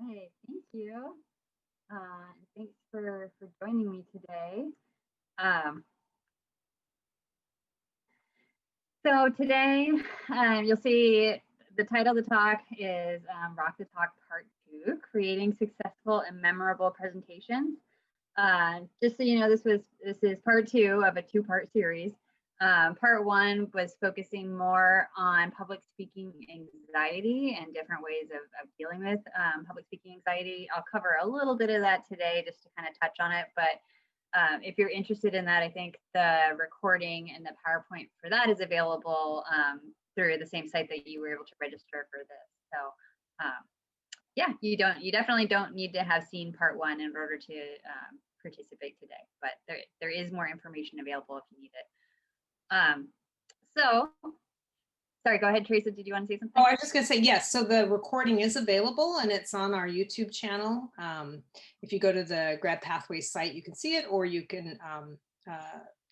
right, thank you. Thanks for joining me today. Um, so today, you'll see the title of the talk is Rock the Talk Part 2, Creating Successful and Memorable Presentations. Just so you know, this is part 2 of a 2-part series. Part 1 was focusing more on public speaking anxiety and different ways of dealing with public speaking anxiety. I'll cover a little bit of that today just to kind of touch on it, but if you're interested in that, I think the recording and the PowerPoint for that is available through the same site that you were able to register for this. So yeah, you definitely don't need to have seen part 1 in order to participate today, but there is more information available if you need it. So, sorry, go ahead, Teresa. Did you want to say something? Oh, I was just going to say, yes. So the recording is available and it's on our YouTube channel. If you go to the GradPathways site, you can see it, or you can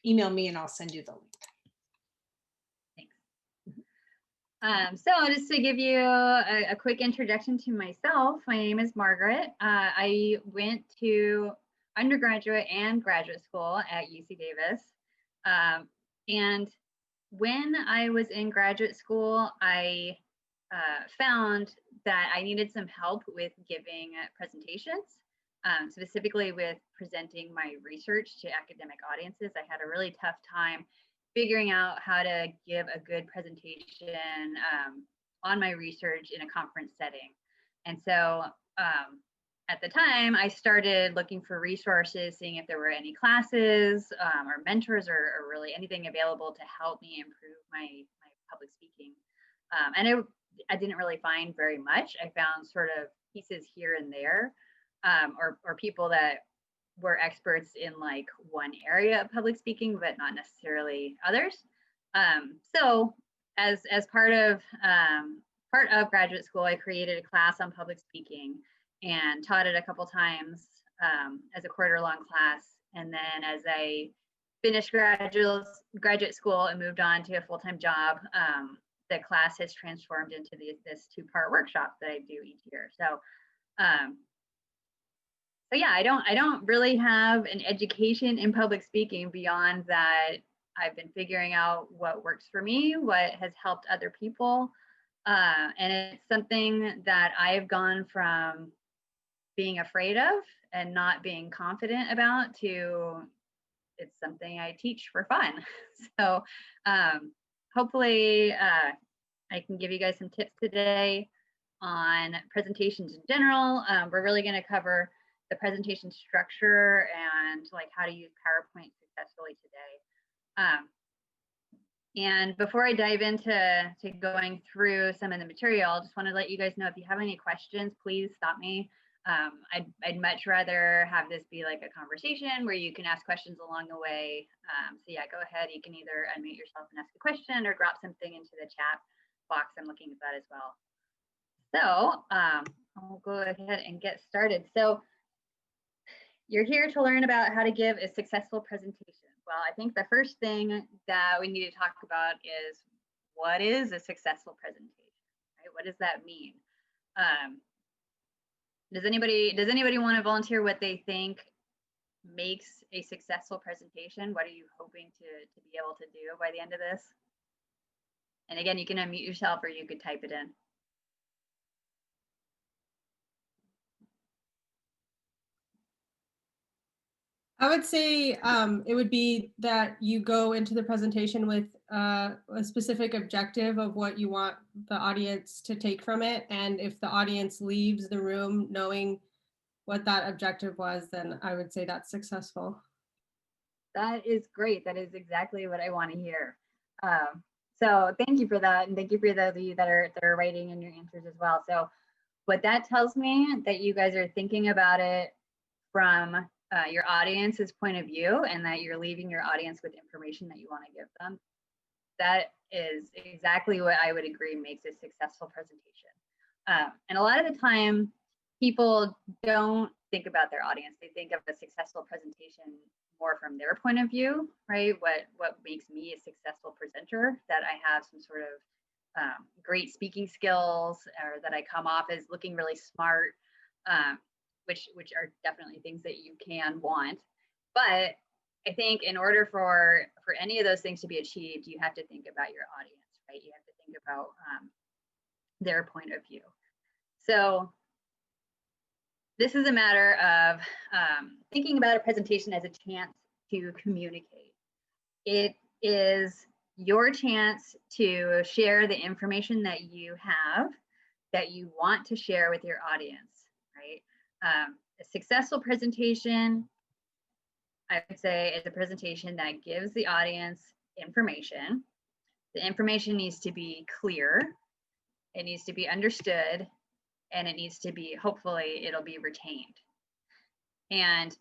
email me and I'll send you the link. Thanks. So just to give you a quick introduction to myself, my name is Margaret. I went to undergraduate and graduate school at UC Davis. And when I was in graduate school, I found that I needed some help with giving presentations, specifically with presenting my research to academic audiences. I had a really tough time figuring out how to give a good presentation on my research in a conference setting. And so at the time, I started looking for resources, seeing if there were any classes or mentors or really anything available to help me improve my public speaking. And I didn't really find very much. I found sort of pieces here and there, or people that were experts in like one area of public speaking, but not necessarily others. So as part of graduate school, I created a class on public speaking and taught it a couple times as a quarter-long class. And then as I finished graduate school and moved on to a full-time job, the class has transformed into this 2-part workshop that I do each year. So yeah, I don't really have an education in public speaking beyond that. I've been figuring out what works for me, what has helped other people. And it's something that I've gone from being afraid of and not being confident about to it's something I teach for fun. So hopefully I can give you guys some tips today on presentations in general. We're really going to cover the presentation structure and like how to use PowerPoint successfully today. And before I dive into going through some of the material, I just want to let you guys know if you have any questions, please stop me. I'd much rather have this be like a conversation where you can ask questions along the way. So yeah, go ahead. You can either unmute yourself and ask a question or drop something into the chat box. I'm looking at that as well. So I'll go ahead and get started. So you're here to learn about how to give a successful presentation. Well, I think the first thing that we need to talk about is what is a successful presentation, right? What does that mean? Does anybody want to volunteer what they think makes a successful presentation? What are you hoping to be able to do by the end of this? And again, you can unmute yourself or you could type it in. I would say it would be that you go into the presentation with a specific objective of what you want the audience to take from it. And if the audience leaves the room knowing what that objective was, then I would say that's successful. That is great. That is exactly what I want to hear. So thank you for that. And thank you for those of you that are writing in your answers as well. So what that tells me that you guys are thinking about it from your audience's point of view and that you're leaving your audience with information that you want to give them. That is exactly what I would agree makes a successful presentation. And a lot of the time, people don't think about their audience. They think of a successful presentation more from their point of view, right? What makes me a successful presenter, that I have some sort of great speaking skills or that I come off as looking really smart. which are definitely things that you can want. But I think in order for any of those things to be achieved, you have to think about your audience, right? You have to think about their point of view. So this is a matter of thinking about a presentation as a chance to communicate. It is your chance to share the information that you have, that you want to share with your audience, right? A successful presentation, I would say, is a presentation that gives the audience information. The information needs to be clear, it needs to be understood, and it needs to be, hopefully, it'll be retained. And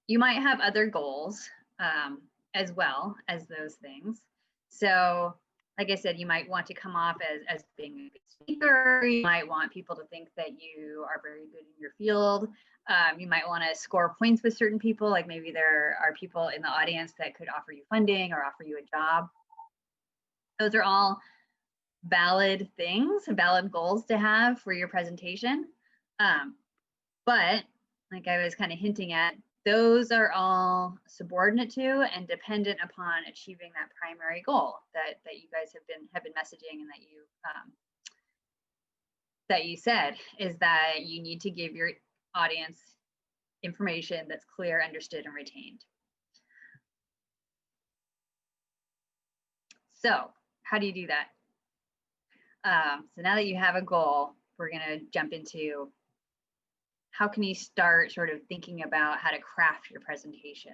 you might have other goals as well as those things. So, like I said, you might want to come off as being a good speaker. You might want people to think that you are very good in your field. You might want to score points with certain people, like maybe there are people in the audience that could offer you funding or offer you a job. Those are all valid things, valid goals to have for your presentation. But like I was kind of hinting at, those are all subordinate to and dependent upon achieving that primary goal that you guys have been messaging, and that you said, is that you need to give your audience information that's clear, understood, and retained. So how do you do that? So now that you have a goal, we're going to jump into how can you start sort of thinking about how to craft your presentation.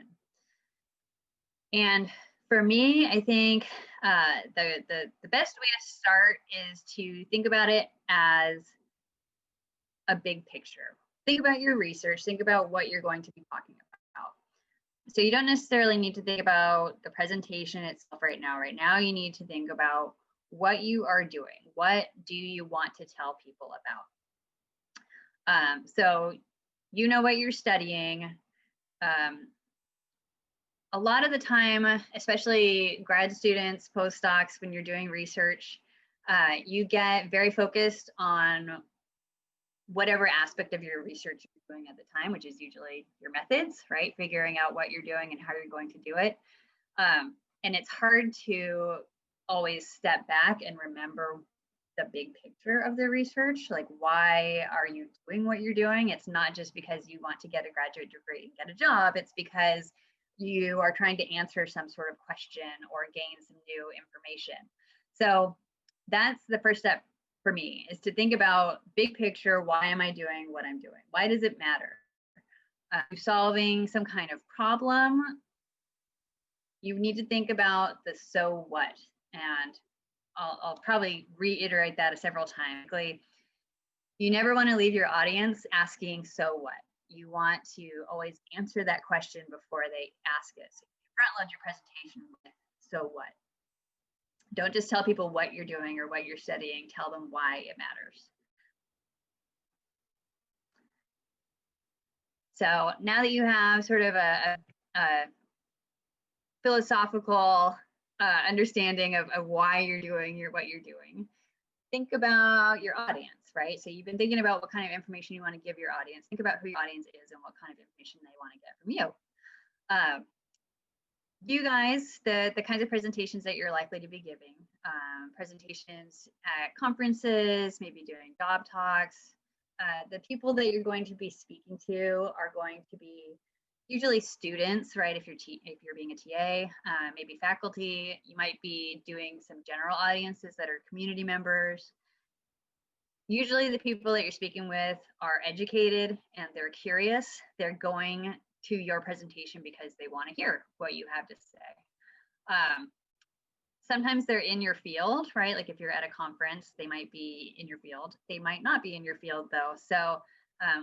And for me, I think the best way to start is to think about it as a big picture. Think about your research, think about what you're going to be talking about. So you don't necessarily need to think about the presentation itself right now. Right now, you need to think about what you are doing. What do you want to tell people about? So you know what you're studying. A lot of the time, especially grad students, postdocs, when you're doing research, you get very focused on whatever aspect of your research you're doing at the time, which is usually your methods, right? Figuring out what you're doing and how you're going to do it. And it's hard to always step back and remember the big picture of the research. Like, why are you doing what you're doing? It's not just because you want to get a graduate degree and get a job. It's because you are trying to answer some sort of question or gain some new information. So that's the first step for me, is to think about big picture. Why am I doing what I'm doing? Why does it matter? Solving some kind of problem. You need to think about the so what. And I'll probably reiterate that several times. You never want to leave your audience asking, so what? You want to always answer that question before they ask it. So you front load your presentation with, so what? Don't just tell people what you're doing or what you're studying, tell them why it matters. So now that you have sort of a philosophical understanding of why you're doing what you're doing, think about your audience, right? So you've been thinking about what kind of information you want to give your audience. Think about who your audience is and what kind of information they want to get from you. You guys, the kinds of presentations that you're likely to be giving, presentations at conferences, maybe doing job talks. The people that you're going to be speaking to are going to be usually students, right? If you're being a TA, maybe faculty. You might be doing some general audiences that are community members. Usually the people that you're speaking with are educated and they're curious. They're going to your presentation because they want to hear what you have to say. Sometimes they're in your field, right? Like if you're at a conference, they might be in your field. They might not be in your field though. So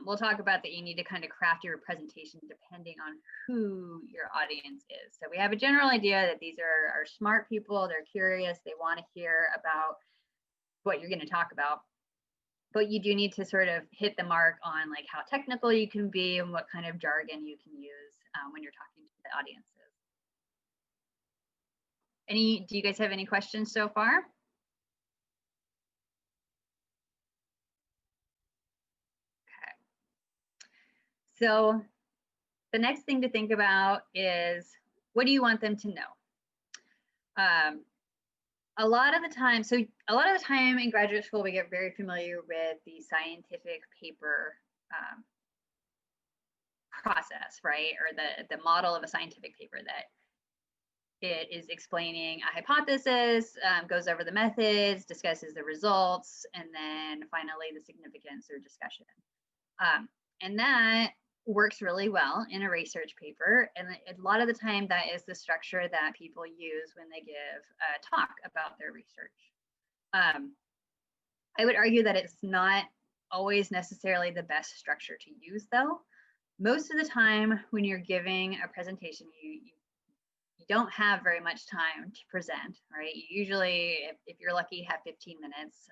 we'll talk about that. You need to kind of craft your presentation depending on who your audience is. So we have a general idea that these are smart people. They're curious. They want to hear about what you're going to talk about. But you do need to sort of hit the mark on like how technical you can be and what kind of jargon you can use when you're talking to the audiences. Do you guys have any questions so far? So the next thing to think about is, what do you want them to know? A lot of the time in graduate school, we get very familiar with the scientific paper process, right? Or the model of a scientific paper, that it is explaining a hypothesis, goes over the methods, discusses the results, and then finally the significance or discussion. And that works really well in a research paper. And a lot of the time that is the structure that people use when they give a talk about their research. I would argue that it's not always necessarily the best structure to use, though. Most of the time when you're giving a presentation, you don't have very much time to present, right? You usually, if you're lucky, have 15 minutes.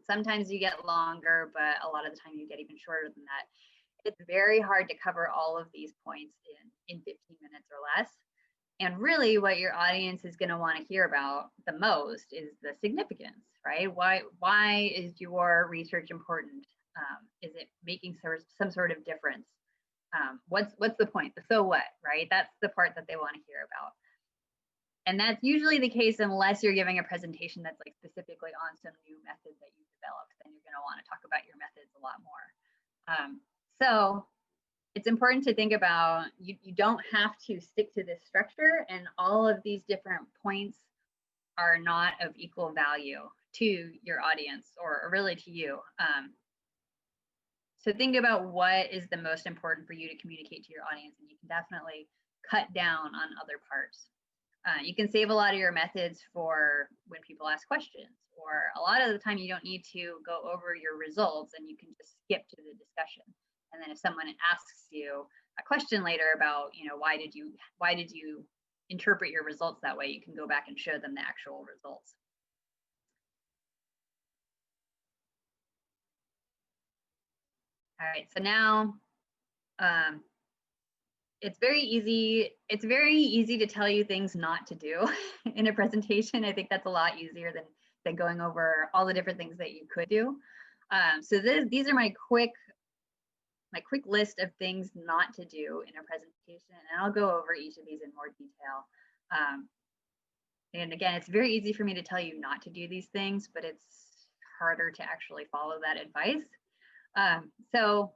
Sometimes you get longer, but a lot of the time you get even shorter than that. It's very hard to cover all of these points in 15 minutes or less. And really what your audience is going to want to hear about the most is the significance, right? Why is your research important? Is it making some sort of difference? What's the point? The so what, right? That's the part that they want to hear about. And that's usually the case unless you're giving a presentation that's like specifically on some new method that you developed. Then you're going to want to talk about your methods a lot more. So it's important to think about, you don't have to stick to this structure, and all of these different points are not of equal value to your audience or really to you. So think about what is the most important for you to communicate to your audience, and you can definitely cut down on other parts. You can save a lot of your methods for when people ask questions, or a lot of the time you don't need to go over your results and you can just skip to the discussion. And then if someone asks you a question later about, why did you interpret your results that way, you can go back and show them the actual results. All right, so now it's very easy to tell you things not to do in a presentation. I think that's a lot easier than going over all the different things that you could do. So these are my quick list of things not to do in a presentation, and I'll go over each of these in more detail. And again, it's very easy for me to tell you not to do these things, but it's harder to actually follow that advice. So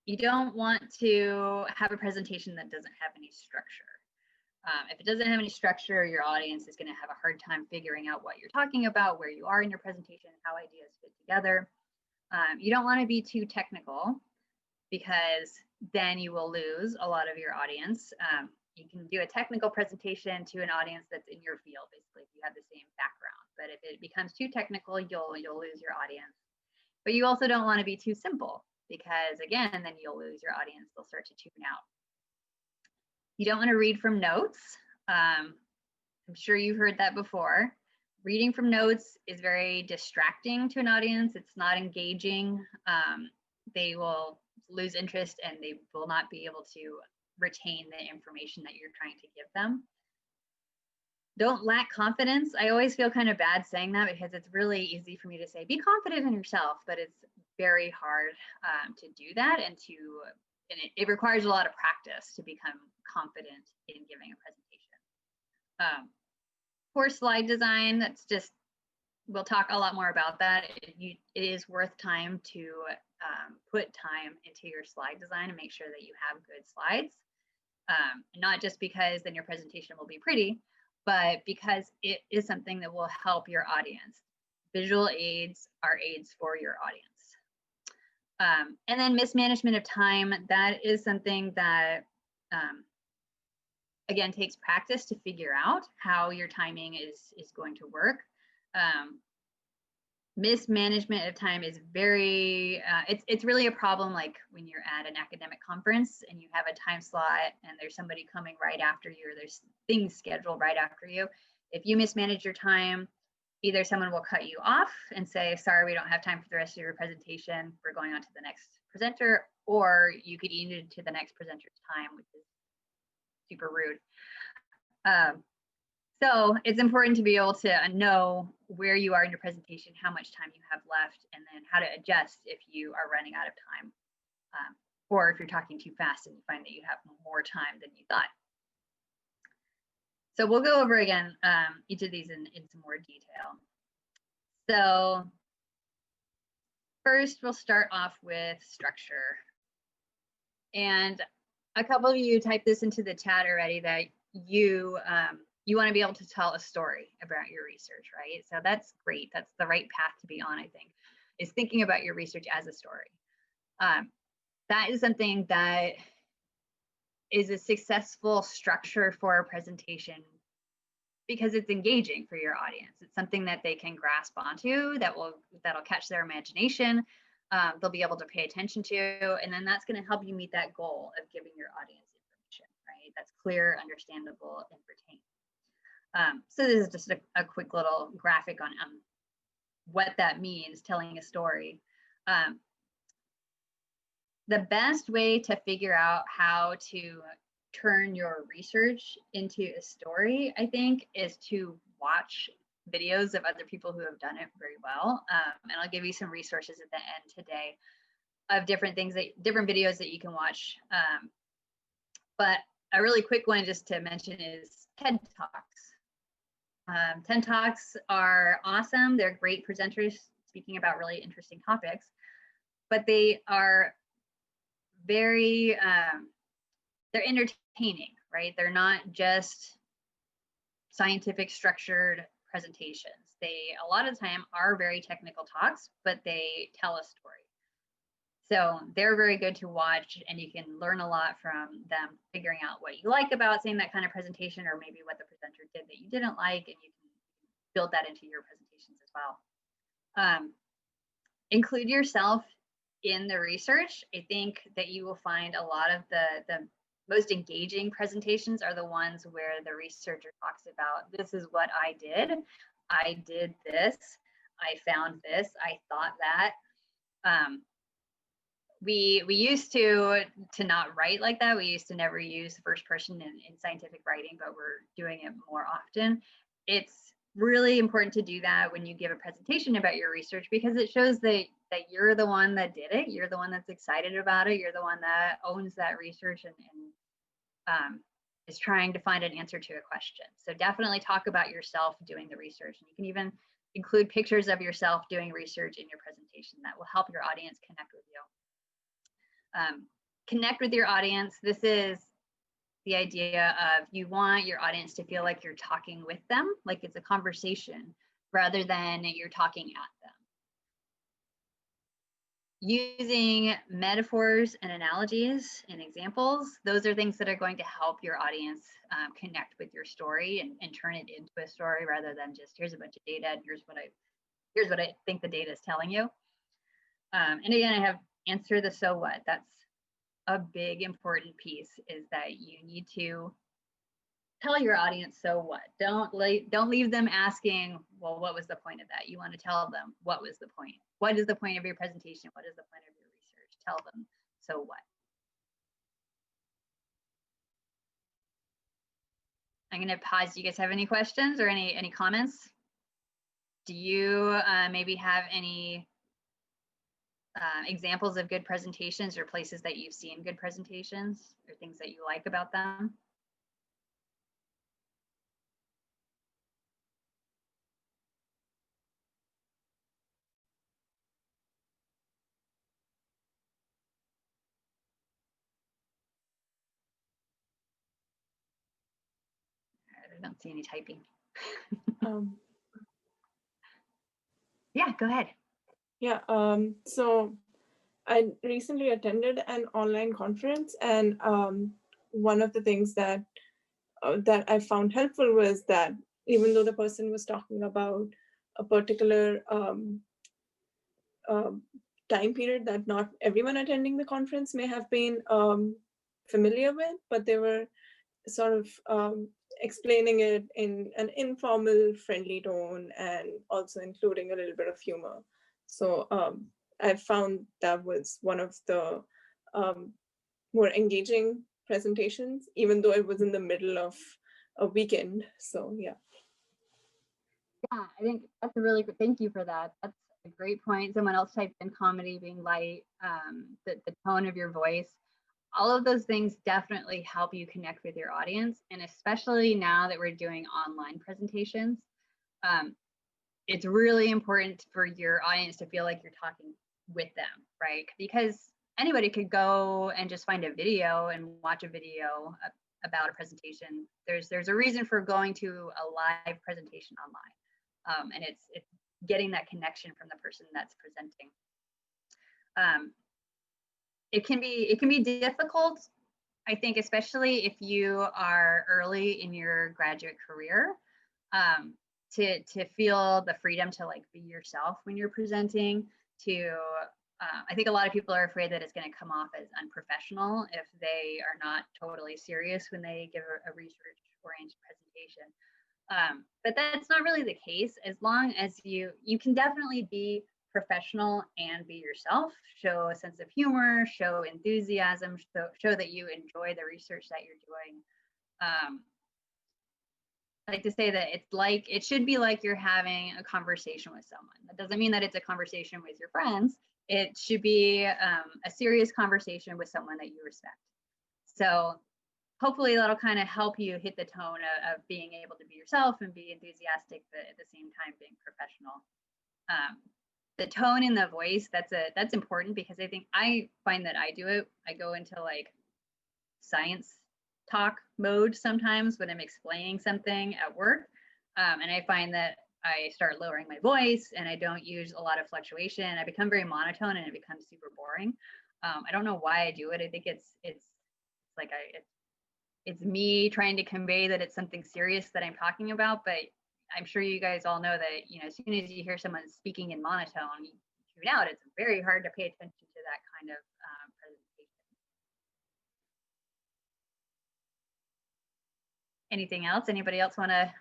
you don't want to have a presentation that doesn't have any structure. If it doesn't have any structure, your audience is going to have a hard time figuring out what you're talking about, where you are in your presentation, how ideas fit together. You don't want to be too technical, because then you will lose a lot of your audience. You can do a technical presentation to an audience that's in your field, basically, if you have the same background. But if it becomes too technical, you'll lose your audience. But you also don't want to be too simple, because again, then you'll lose your audience. They'll start to tune out. You don't want to read from notes. I'm sure you've heard that before. Reading from notes is very distracting to an audience. It's not engaging. They will lose interest and they will not be able to retain the information that you're trying to give them. Don't lack confidence. I always feel kind of bad saying that, because it's really easy for me to say, be confident in yourself, but it's very hard to do that, and it requires a lot of practice to become confident in giving a presentation. Poor slide design, we'll talk a lot more about that. It is worth time to put time into your slide design and make sure that you have good slides. Not just because then your presentation will be pretty, but because it is something that will help your audience. Visual aids are aids for your audience. And then mismanagement of time, that is something that, again, takes practice to figure out how your timing is going to work. Mismanagement of time is it's really a problem, like when you're at an academic conference and you have a time slot and there's somebody coming right after you, or there's things scheduled right after you. If you mismanage your time, either someone will cut you off and say, sorry, we don't have time for the rest of your presentation, we're going on to the next presenter, or you could eat into the next presenter's time, which is super rude. So it's important to be able to know where you are in your presentation, how much time you have left, and then how to adjust if you are running out of time. or if you're talking too fast and you find that you have more time than you thought. So we'll go over again each of these in some more detail. So first, we'll start off with structure. And a couple of you typed this into the chat already that you want to be able to tell a story about your research, right? So that's great. That's the right path to be on, I think, is thinking about your research as a story. That is something that is a successful structure for a presentation because it's engaging for your audience. It's something that they can grasp onto, that'll catch their imagination. They'll be able to pay attention to, and then that's going to help you meet that goal of giving your audience information, right? That's clear, understandable, and retained. So this is just a quick little graphic on what that means, telling a story. The best way to figure out how to turn your research into a story, I think, is to watch videos of other people who have done it very well. And I'll give you some resources at the end today of different videos that you can watch. But a really quick one just to mention is TED Talks. TED Talks are awesome. They're great presenters speaking about really interesting topics, but they are very, they're entertaining, right? They're not just scientific structured presentations. They, a lot of the time, are very technical talks, but they tell a story. So they're very good to watch, and you can learn a lot from them, figuring out what you like about saying that kind of presentation, or maybe what the presenter did that you didn't like, and you can build that into your presentations as well. Include yourself in the research. I think that you will find a lot of the most engaging presentations are the ones where the researcher talks about, this is what I did this, I found this, I thought that. We used to not write like that. We used to never use first person in scientific writing, but we're doing it more often. It's really important to do that when you give a presentation about your research, because it shows that you're the one that did it, you're the one that's excited about it, you're the one that owns that research and is trying to find an answer to a question. So definitely talk about yourself doing the research, and you can even include pictures of yourself doing research in your presentation. That will help your audience connect with you. Connect with your audience. This is the idea of, you want your audience to feel like you're talking with them, like it's a conversation, rather than you're talking at them. Using metaphors and analogies and examples, those are things that are going to help your audience connect with your story and turn it into a story, rather than just, here's a bunch of data and here's what I think the data is telling you. And again, I have answer the so what. That's a big important piece, is that you need to tell your audience so what. Don't leave them asking, well, what was the point of that? You want to tell them, what was the point? What is the point of your presentation? What is the point of your research? Tell them, so what? I'm going to pause. Do you guys have any questions or any comments? Do you maybe have any examples of good presentations, or places that you've seen good presentations, or things that you like about them? I don't see any typing. Yeah, go ahead. Yeah, so I recently attended an online conference, and one of the things that I found helpful was that even though the person was talking about a particular time period that not everyone attending the conference may have been familiar with, but they were sort of explaining it in an informal, friendly tone, and also including a little bit of humor. So I found that was one of the more engaging presentations, even though it was in the middle of a weekend. So yeah. Yeah, I think that's a really good, thank you for that. That's great point. Someone else typed in comedy being light, the tone of your voice. All of those things definitely help you connect with your audience. And especially now that we're doing online presentations, it's really important for your audience to feel like you're talking with them, right? Because anybody could go and just find a video and watch a video about a presentation. There's a reason for going to a live presentation online, and it's getting that connection from the person that's presenting. It can be difficult, I think, especially if you are early in your graduate career, to feel the freedom to like be yourself when you're presenting. I think a lot of people are afraid that it's going to come off as unprofessional if they are not totally serious when they give a research-oriented presentation. But that's not really the case. As long as you can definitely be professional and be yourself, show a sense of humor, show enthusiasm, show that you enjoy the research that you're doing. I like to say that it should be like you're having a conversation with someone. That doesn't mean that it's a conversation with your friends. It should be a serious conversation with someone that you respect. So hopefully that'll kind of help you hit the tone of being able to be yourself and be enthusiastic, but at the same time being professional. The tone in the voice, that's important, because I find that I do it. I go into like science talk mode sometimes when I'm explaining something at work. And I find that I start lowering my voice and I don't use a lot of fluctuation. I become very monotone and it becomes super boring. I don't know why I do it. I think it's like it's me trying to convey that it's something serious that I'm talking about, but I'm sure you guys all know that, you know, as soon as you hear someone speaking in monotone, you tune out. It's very hard to pay attention to that kind of presentation. Anything else? Anybody else want to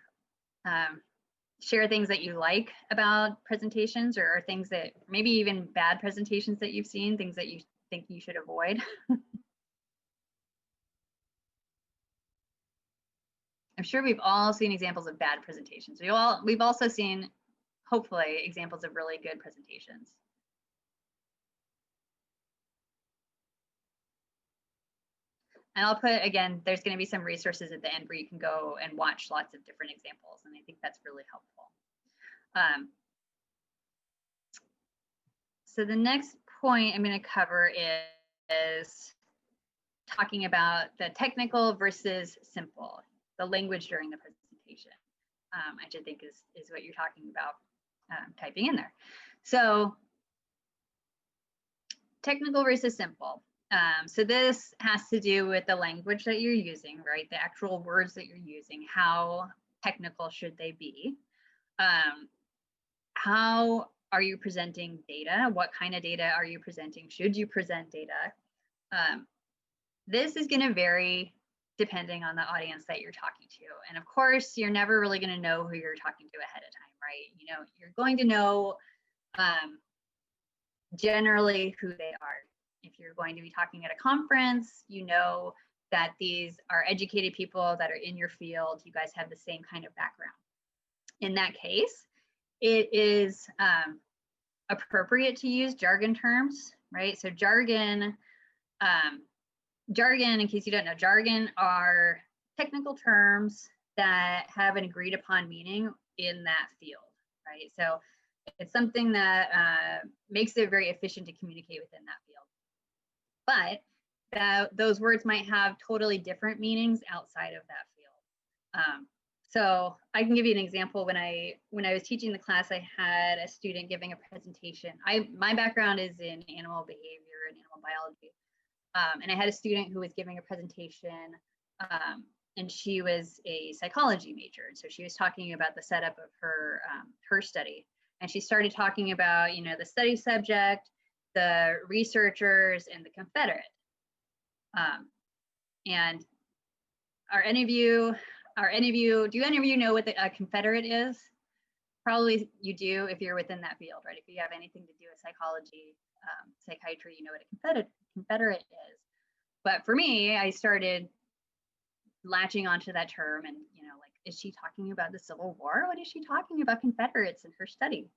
share things that you like about presentations, or things that maybe even bad presentations that you've seen, things that you think you should avoid? I'm sure we've all seen examples of bad presentations. We've also seen, hopefully, examples of really good presentations. And I'll put, again, there's going to be some resources at the end where you can go and watch lots of different examples, and I think that's really helpful. So the next point I'm going to cover is talking about the technical versus simple, the language during the presentation, which I think is what you're talking about typing in there. So technical versus simple. So this has to do with the language that you're using, right? The actual words that you're using. How technical should they be? How are you presenting data? What kind of data are you presenting? Should you present data? This is going to vary depending on the audience that you're talking to. And of course, you're never really going to know who you're talking to ahead of time, right? You know, you're going to know generally who they are. If you're going to be talking at a conference, you know that these are educated people that are in your field. You guys have the same kind of background. In that case, it is appropriate to use jargon terms, right? So jargon, in case you don't know, jargon are technical terms that have an agreed upon meaning in that field, right? So it's something that makes it very efficient to communicate within that field. But those words might have totally different meanings outside of that field. So I can give you an example. When I was teaching the class, I had a student giving a presentation. My background is in animal behavior and animal biology. And I had a student who was giving a presentation, and she was a psychology major. And so she was talking about the setup of her study. And she started talking about, you know, the study subject, the researchers, and the Confederate. And do any of you know what a Confederate is? Probably you do if you're within that field, right? If you have anything to do with psychology, psychiatry, you know what a Confederate is. But for me, I started latching onto that term and, you know, like, is she talking about the Civil War? What is she talking about Confederates in her study?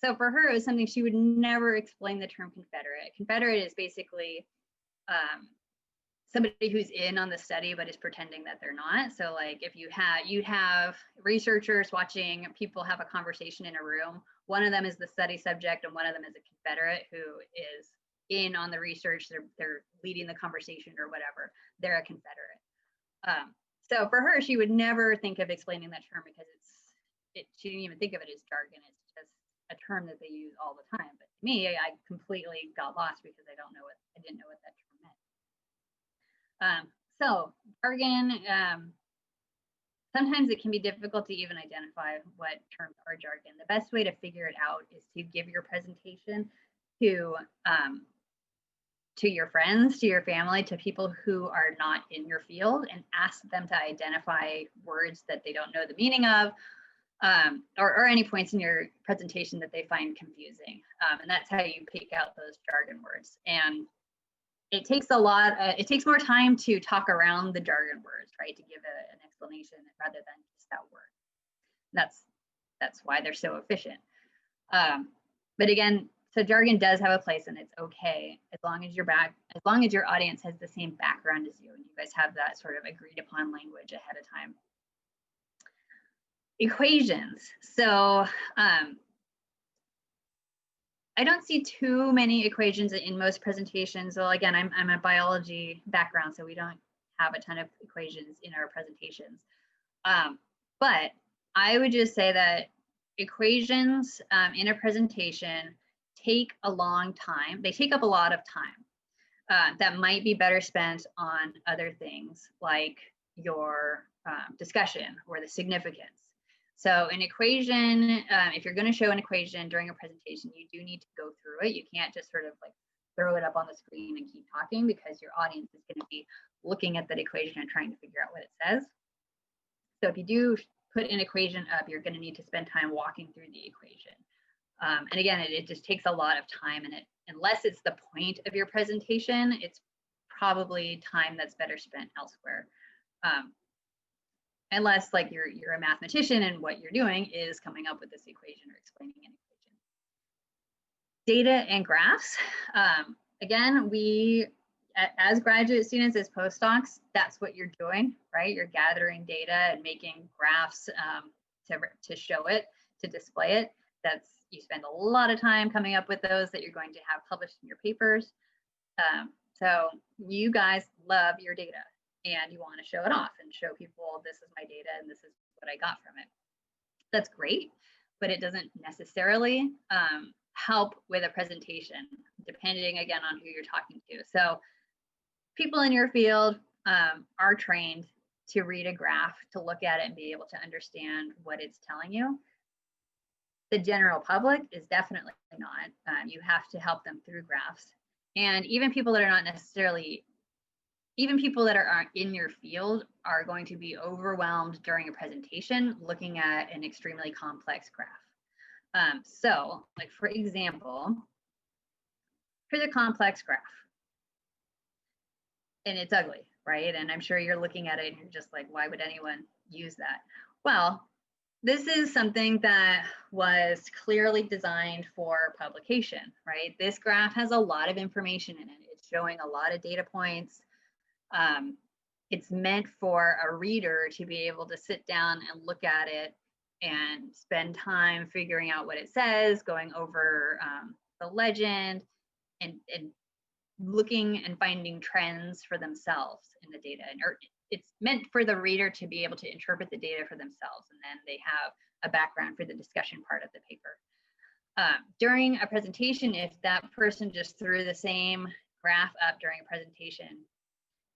So for her, it was something she would never explain the term Confederate. Confederate is basically somebody who's in on the study but is pretending that they're not. So like if you'd have researchers watching people have a conversation in a room, one of them is the study subject and one of them is a Confederate who is in on the research, they're leading the conversation or whatever, they're a Confederate. So for her, she would never think of explaining that term because she didn't even think of it as jargon. It's just a term that they use all the time. But to me, I completely got lost because I didn't know what that term meant. So jargon, sometimes it can be difficult to even identify what terms are jargon. The best way to figure it out is to give your presentation to your friends, to your family, to people who are not in your field, and ask them to identify words that they don't know the meaning of, or any points in your presentation that they find confusing. And that's how you pick out those jargon words. And it takes it takes more time to talk around the jargon words, right? To give an explanation rather than just that word. That's why they're so efficient. But again, so jargon does have a place and it's okay as long as your audience has the same background as you and you guys have that sort of agreed upon language ahead of time. Equations. So I don't see too many equations in most presentations. Well, again, I'm a biology background, so we don't have a ton of equations in our presentations. But I would just say that equations in a presentation take a long time. They take up a lot of time that might be better spent on other things like your discussion or the significance. So an equation, if you're going to show an equation during a presentation, you do need to go through it. You can't just sort of like throw it up on the screen and keep talking because your audience is going to be looking at that equation and trying to figure out what it says. So if you do put an equation up, you're going to need to spend time walking through the equation. And again, it just takes a lot of time, and unless it's the point of your presentation, it's probably time that's better spent elsewhere. Unless like you're a mathematician and what you're doing is coming up with this equation or explaining an equation. Data and graphs. Again, as graduate students, as postdocs, that's what you're doing, right? You're gathering data and making graphs to show it, to display it. You spend a lot of time coming up with those that you're going to have published in your papers. So you guys love your data and you want to show it off and show people this is my data and this is what I got from it. That's great, but it doesn't necessarily help with a presentation, depending again on who you're talking to. So people in your field are trained to read a graph, to look at it and be able to understand what it's telling you. The general public is definitely not. You have to help them through graphs. And even people that are not necessarily, even people that aren't in your field are going to be overwhelmed during a presentation looking at an extremely complex graph. So like for example, here's a complex graph. And it's ugly, right? And I'm sure you're looking at it and you're just like, why would anyone use that? Well, this is something that was clearly designed for publication, right? This graph has a lot of information in it. It's showing a lot of data points. It's meant for a reader to be able to sit down and look at it and spend time figuring out what it says, going over the legend, and looking and finding trends for themselves in the data. It's meant for the reader to be able to interpret the data for themselves, and then they have a background for the discussion part of the paper. During a presentation, if that person just threw the same graph up during a presentation,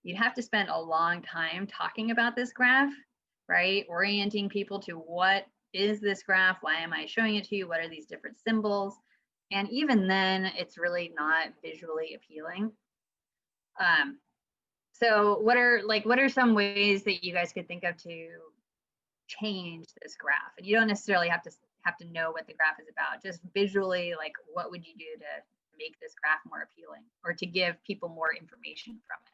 you'd have to spend a long time talking about this graph, right? Orienting people to what is this graph? Why am I showing it to you? What are these different symbols? And even then, it's really not visually appealing. So what are some ways that you guys could think of to change this graph? And you don't necessarily have to know what the graph is about. Just visually, like what would you do to make this graph more appealing or to give people more information from it?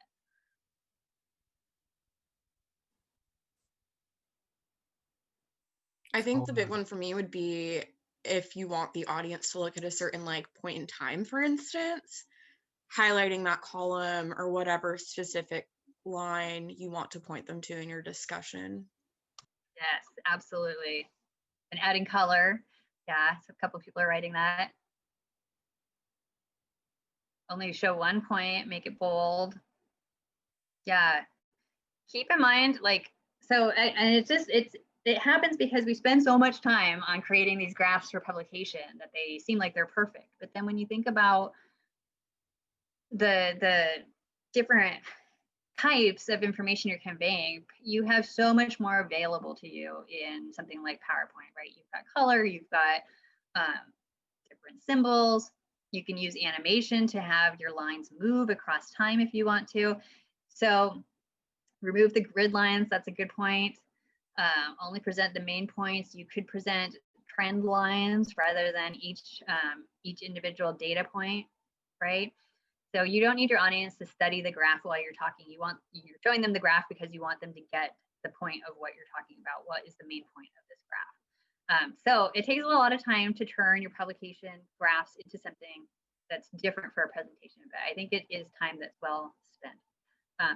I think the big one for me would be if you want the audience to look at a certain like point in time, for instance, highlighting that column or whatever specific line you want to point them to in your discussion. Yes, absolutely. And adding color. Yeah, so a couple of people are writing that. Only show one point, make it bold. Yeah. Keep in mind, like, so, and it happens because we spend so much time on creating these graphs for publication that they seem like they're perfect. But then when you think about the different types of information you're conveying, you have so much more available to you in something like PowerPoint, right? You've got color, you've got different symbols. You can use animation to have your lines move across time if you want to. So remove the grid lines, that's a good point. Only present the main points. You could present trend lines rather than each individual data point, right? So you don't need your audience to study the graph while you're talking. You're showing them the graph because you want them to get the point of what you're talking about. What is the main point of this graph? So it takes a lot of time to turn your publication graphs into something that's different for a presentation, but I think it is time that's well spent.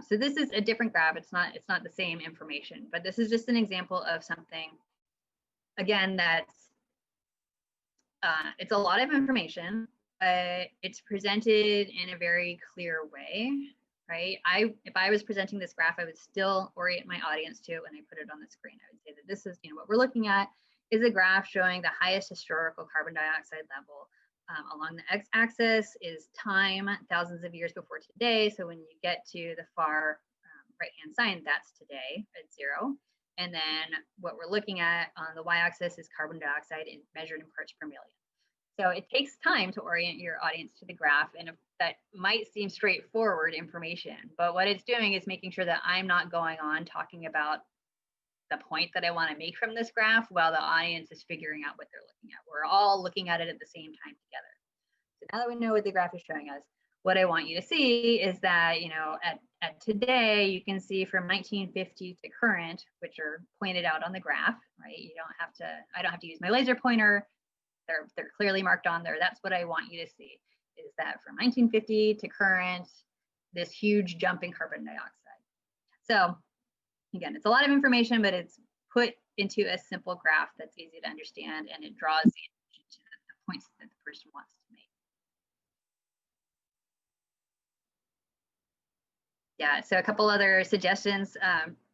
So this is a different graph. It's not the same information, but this is just an example of something, again, that's it's a lot of information. It's presented in a very clear way, right? If I was presenting this graph, I would still orient my audience to it when I put it on the screen. I would say that this is, what we're looking at is a graph showing the highest historical carbon dioxide level. Along the x-axis is time, thousands of years before today. So when you get to the far right-hand side, that's today at 0. And then what we're looking at on the y-axis is carbon dioxide measured in parts per million. So it takes time to orient your audience to the graph, and that might seem straightforward information, but what it's doing is making sure that I'm not going on talking about the point that I want to make from this graph while the audience is figuring out what they're looking at. We're all looking at it at the same time together. So now that we know what the graph is showing us, what I want you to see is that, at today, you can see from 1950 to current, which are pointed out on the graph, right? I don't have to use my laser pointer. They're clearly marked on there. That's what I want you to see, is that from 1950 to current, this huge jump in carbon dioxide. So again, it's a lot of information, but it's put into a simple graph that's easy to understand, and it draws the attention to the points that the person wants to make. Yeah, so a couple other suggestions.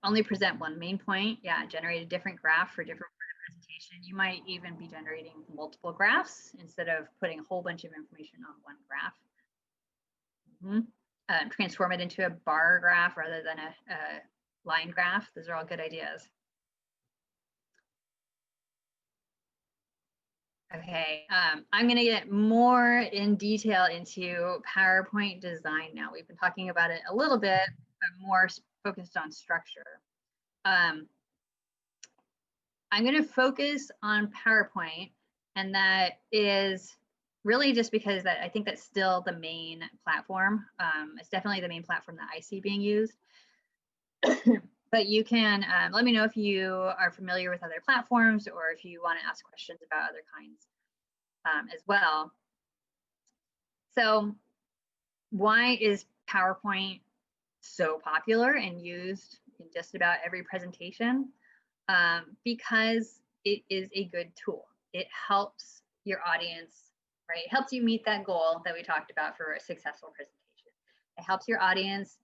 Only present one main point. Yeah, generate a different graph for different presentation. You might even be generating multiple graphs instead of putting a whole bunch of information on one graph. Transform it into a bar graph rather than a line graph. Those are all good ideas. Okay, I'm going to get more in detail into PowerPoint design now. We've been talking about it a little bit, but more focused on structure. I'm going to focus on PowerPoint, and that is really just because I think that's still the main platform. It's definitely the main platform that I see being used. But you can let me know if you are familiar with other platforms or if you want to ask questions about other kinds as well. So why is PowerPoint so popular and used in just about every presentation? Because it is a good tool. It helps your audience, right? It helps you meet that goal that we talked about for a successful presentation. It helps your audience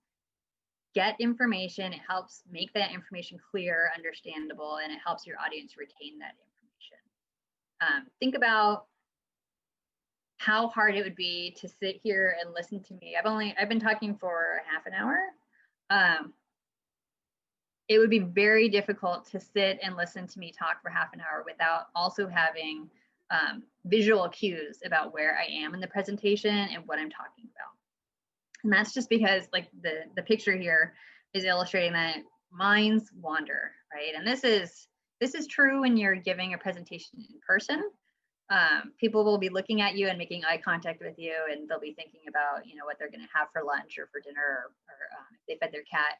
get information. It helps make that information clear, understandable, and it helps your audience retain that information. Think about how hard it would be to sit here and listen to me. I've been talking for half an hour. It would be very difficult to sit and listen to me talk for half an hour without also having visual cues about where I am in the presentation and what I'm talking about. And that's just because, like, the picture here is illustrating that minds wander, right? And this is true when you're giving a presentation in person. People will be looking at you and making eye contact with you, and they'll be thinking about, what they're going to have for lunch or for dinner, or if they fed their cat.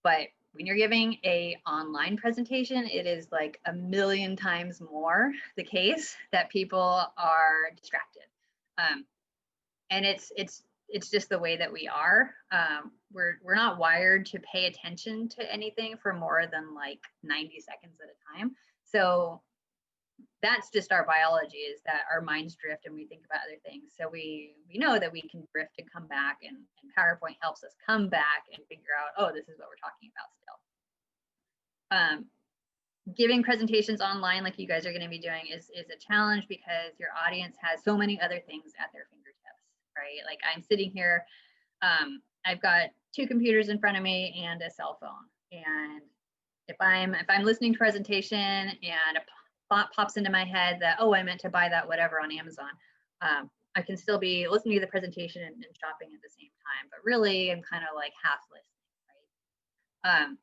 But when you're giving a online presentation, it is like a million times more the case that people are distracted. And it's just the way that we are. We're not wired to pay attention to anything for more than like 90 seconds at a time. So that's just our biology, is that our minds drift and we think about other things. So we know that we can drift and come back, and PowerPoint helps us come back and figure out, oh, this is what we're talking about still. Giving presentations online like you guys are going to be doing is a challenge, because your audience has so many other things at their fingertips, right? Like I'm sitting here, I've got 2 computers in front of me and a cell phone. And if I'm listening to presentation and a thought pops into my head that, oh, I meant to buy that whatever on Amazon, I can still be listening to the presentation and shopping at the same time, but really I'm kind of like half listening, right?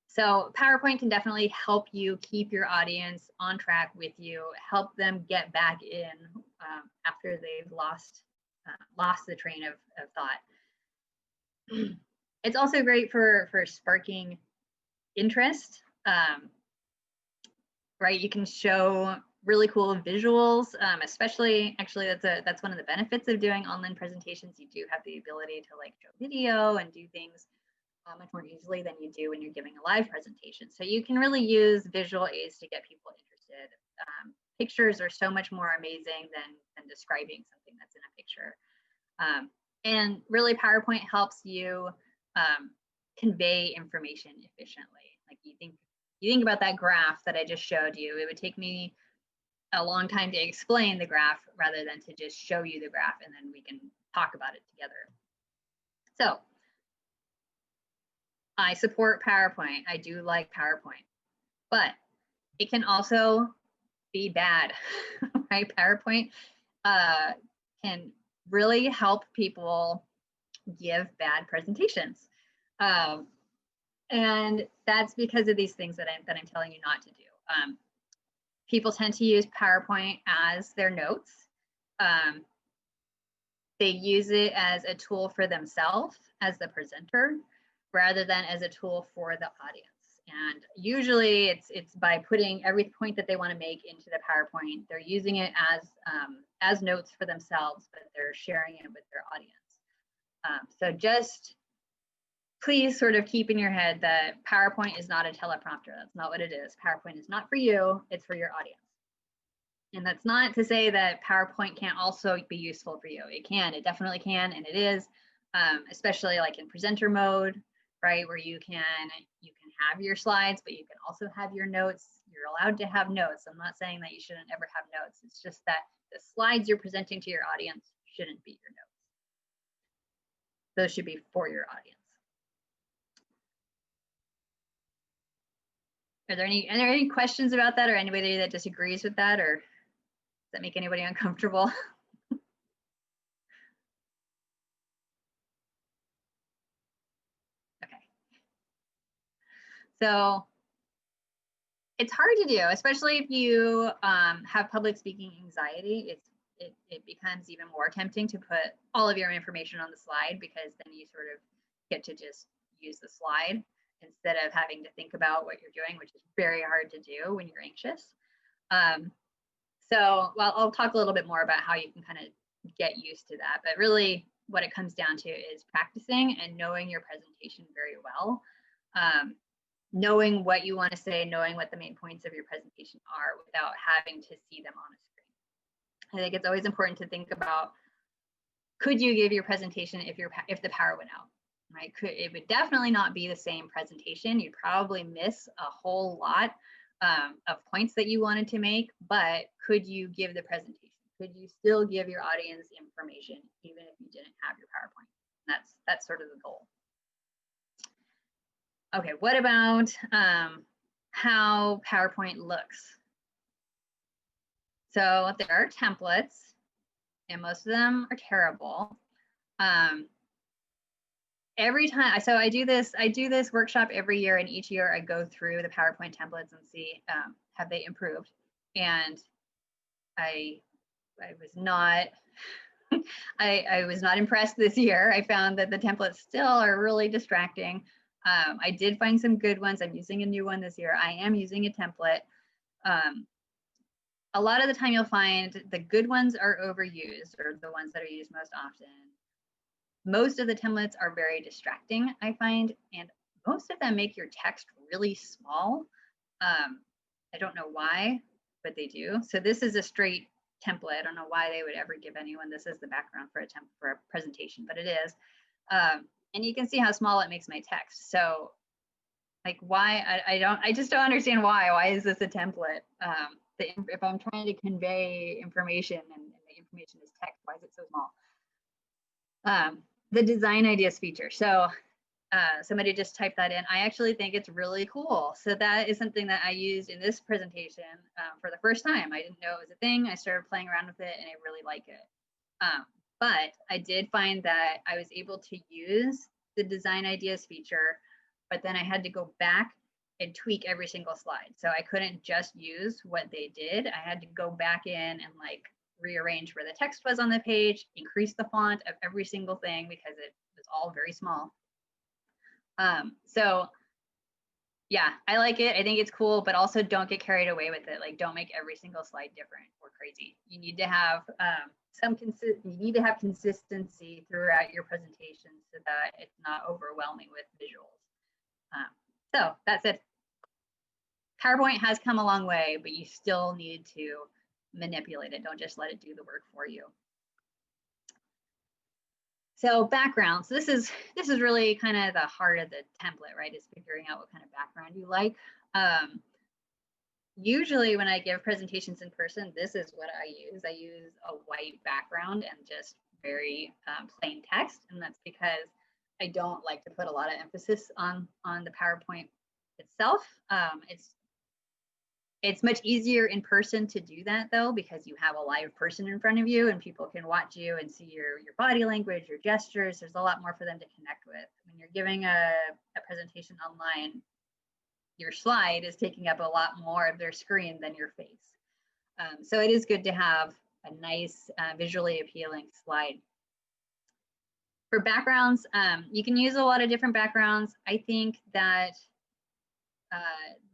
So PowerPoint can definitely help you keep your audience on track with you, help them get back in after they've lost the train of thought. It's also great for sparking interest. Right, you can show really cool visuals, especially, actually, that's one of the benefits of doing online presentations. You do have the ability to like show video and do things much more easily than you do when you're giving a live presentation. So you can really use visual aids to get people interested. Pictures are so much more amazing than describing something that's in a picture. And really, PowerPoint helps you convey information efficiently. Like you think about that graph that I just showed you, it would take me a long time to explain the graph rather than to just show you the graph and then we can talk about it together. So I support PowerPoint. I do like PowerPoint, but it can also be bad, right? PowerPoint can really help people give bad presentations. And that's because of these things that I'm telling you not to do. People tend to use PowerPoint as their notes. They use it as a tool for themselves as the presenter, rather than as a tool for the audience. And usually it's by putting every point that they want to make into the PowerPoint. They're using it as notes for themselves, but they're sharing it with their audience. So just please sort of keep in your head that PowerPoint is not a teleprompter. That's not what it is. PowerPoint is not for you, it's for your audience. And that's not to say that PowerPoint can't also be useful for you. It can, it definitely can, and it is, especially like in presenter mode, right? Where you can have your slides, but you can also have your notes. You're allowed to have notes. I'm not saying that you shouldn't ever have notes. It's just that the slides you're presenting to your audience shouldn't be your notes. Those should be for your audience. Are there any questions about that, or anybody that disagrees with that, or does that make anybody uncomfortable? Okay. So it's hard to do, especially if you have public speaking anxiety. It becomes even more tempting to put all of your information on the slide, because then you sort of get to just use the slide instead of having to think about what you're doing, which is very hard to do when you're anxious. So I'll talk a little bit more about how you can kind of get used to that. But really what it comes down to is practicing and knowing your presentation very well. Knowing what you want to say, knowing what the main points of your presentation are without having to see them on a screen. I think it's always important to think about, could you give your presentation if the power went out? Right? It would definitely not be the same presentation. You'd probably miss a whole lot of points that you wanted to make, but could you give the presentation? Could you still give your audience information even if you didn't have your PowerPoint? That's sort of the goal. Okay, what about how PowerPoint looks? So there are templates, and most of them are terrible. Every time, so I do this workshop every year, and each year I go through the PowerPoint templates and see have they improved. And I was not I was not impressed this year. I found that the templates still are really distracting. I did find some good ones. I'm using a new one this year. I am using a template. A lot of the time you'll find the good ones are overused, or the ones that are used most often. Most of the templates are very distracting, I find, and most of them make your text really small. I don't know why, but they do. So this is a straight template. I don't know why they would ever give anyone this as the background for a presentation, but it is. And you can see how small it makes my text. So like why, I just don't understand why is this a template? If I'm trying to convey information and the information is text, why is it so small? The design ideas feature. So somebody just typed that in. I actually think it's really cool. So that is something that I used in this presentation for the first time. I didn't know it was a thing. I started playing around with it and I really like it. But I did find that I was able to use the design ideas feature, but then I had to go back and tweak every single slide. So I couldn't just use what they did. I had to go back in and like rearrange where the text was on the page, increase the font of every single thing because it was all very small. So yeah, I like it. I think it's cool, but also don't get carried away with it. Like don't make every single slide different or crazy. You need to have consistency throughout your presentation so that it's not overwhelming with visuals. So that's it. PowerPoint has come a long way, but you still need to manipulate it. Don't just let it do the work for you. So background. So this is really kind of the heart of the template, right? Is figuring out what kind of background you like. Usually when I give presentations in person, this is what I use. I use a white background and just very plain text. And that's because I don't like to put a lot of emphasis on the PowerPoint itself. It's much easier in person to do that though, because you have a live person in front of you and people can watch you and see your body language, your gestures. There's a lot more for them to connect with. When you're giving a presentation online, your slide is taking up a lot more of their screen than your face. So it is good to have a nice visually appealing slide. For backgrounds, you can use a lot of different backgrounds. I think that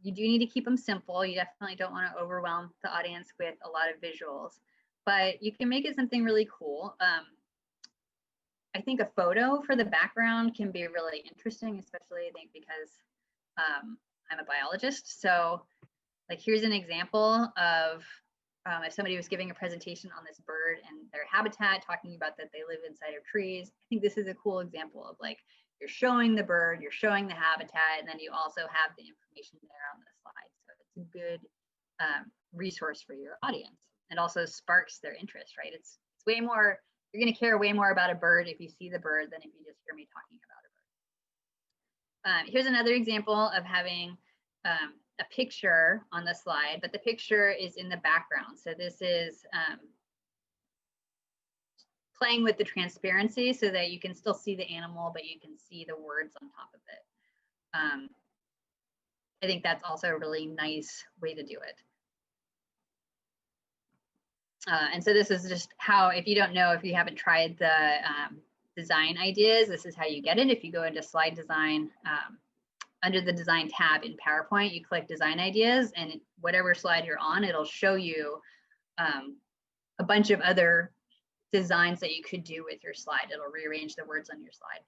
you do need to keep them simple. You definitely don't want to overwhelm the audience with a lot of visuals, but you can make it something really cool. I think a photo for the background can be really interesting, especially I think because I'm a biologist. So like here's an example of if somebody was giving a presentation on this bird and their habitat, talking about that they live inside of trees. I think this is a cool example of like, you're showing the bird, you're showing the habitat, and then you also have the information there on the slide. So it's a good resource for your audience. It also sparks their interest, right? It's way more, you're gonna care way more about a bird if you see the bird than if you just hear me talking about a bird. Here's another example of having a picture on the slide, but the picture is in the background. So this is playing with the transparency so that you can still see the animal, but you can see the words on top of it. I think that's also a really nice way to do it. And so this is just how, if you don't know, if you haven't tried the design ideas, this is how you get it. If you go into slide design, under the design tab in PowerPoint, you click design ideas, and whatever slide you're on, it'll show you a bunch of other designs that you could do with your slide. It'll rearrange the words on your slide.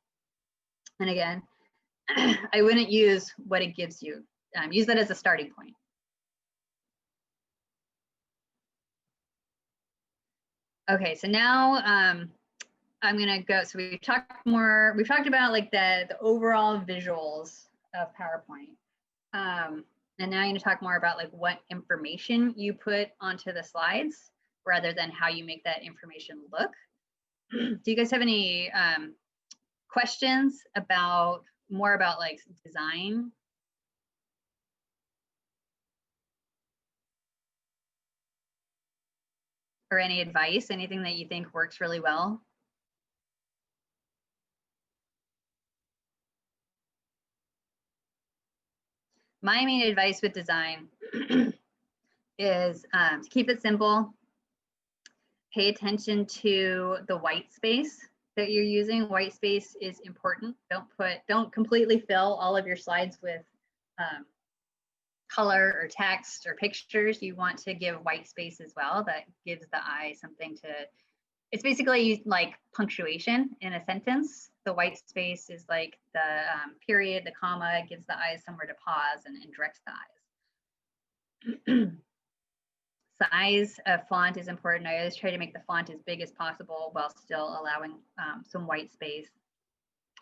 And again, I wouldn't use what it gives you. Use that as a starting point. Okay, so now I'm gonna go, so we've talked about like the overall visuals of PowerPoint. And now I'm gonna talk more about like what information you put onto the slides rather than how you make that information look. Do you guys have any questions about more about like design? Or any advice, anything that you think works really well? My main advice with design is to keep it simple, pay attention to the white space that you're using white space is important. Don't completely fill all of your slides with color or text or pictures. You want to give white space as well. That gives the eye something to, it's basically like punctuation in a sentence. The white space is like the period, the comma. It gives the eyes somewhere to pause and directs the eyes. Size of font is important. I always try to make the font as big as possible while still allowing some white space.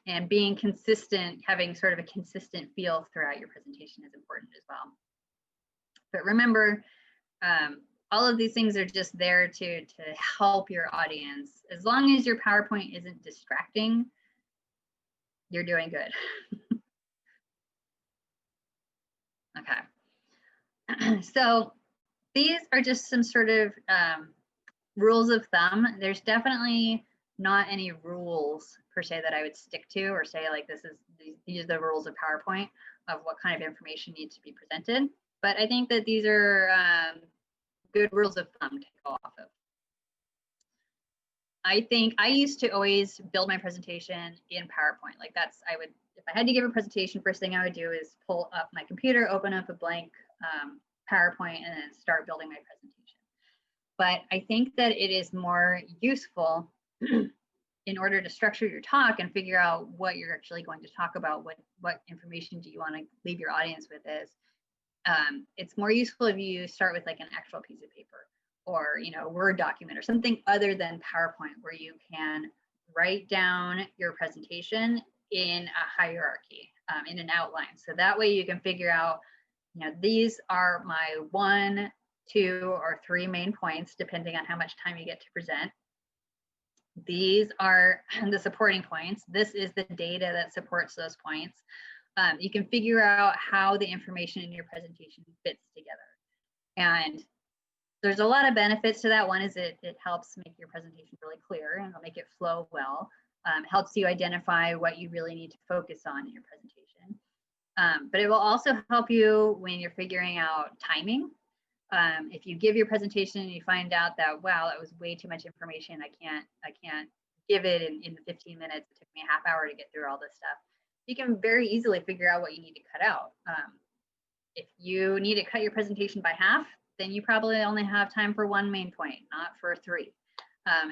And being consistent, having sort of a consistent feel throughout your presentation is important as well. But remember, all of these things are just there to help your audience. As long as your PowerPoint isn't distracting, you're doing good. Okay. So these are just some sort of rules of thumb. There's definitely not any rules per se that I would stick to or say like these are the rules of PowerPoint of what kind of information needs to be presented. But I think that these are good rules of thumb to go off of. I think I used to always build my presentation in PowerPoint. Like if I had to give a presentation, first thing I would do is pull up my computer, open up a blank PowerPoint, and then start building my presentation. But I think that it is more useful in order to structure your talk and figure out what you're actually going to talk about, what information do you want to leave your audience with is, it's more useful if you start with like an actual piece of paper or, a Word document or something other than PowerPoint where you can write down your presentation in a hierarchy, in an outline. So that way you can figure out, these are my 1, 2, or 3 main points, depending on how much time you get to present. These are the supporting points. This is the data that supports those points. You can figure out how the information in your presentation fits together. And there's a lot of benefits to that. One is it helps make your presentation really clear and it'll make it flow well. Helps you identify what you really need to focus on in your presentation. But it will also help you when you're figuring out timing. If you give your presentation and you find out that, wow, that was way too much information, I can't give it in the 15 minutes, it took me a half hour to get through all this stuff, you can very easily figure out what you need to cut out. If you need to cut your presentation by half, then you probably only have time for 1 main point, not for 3.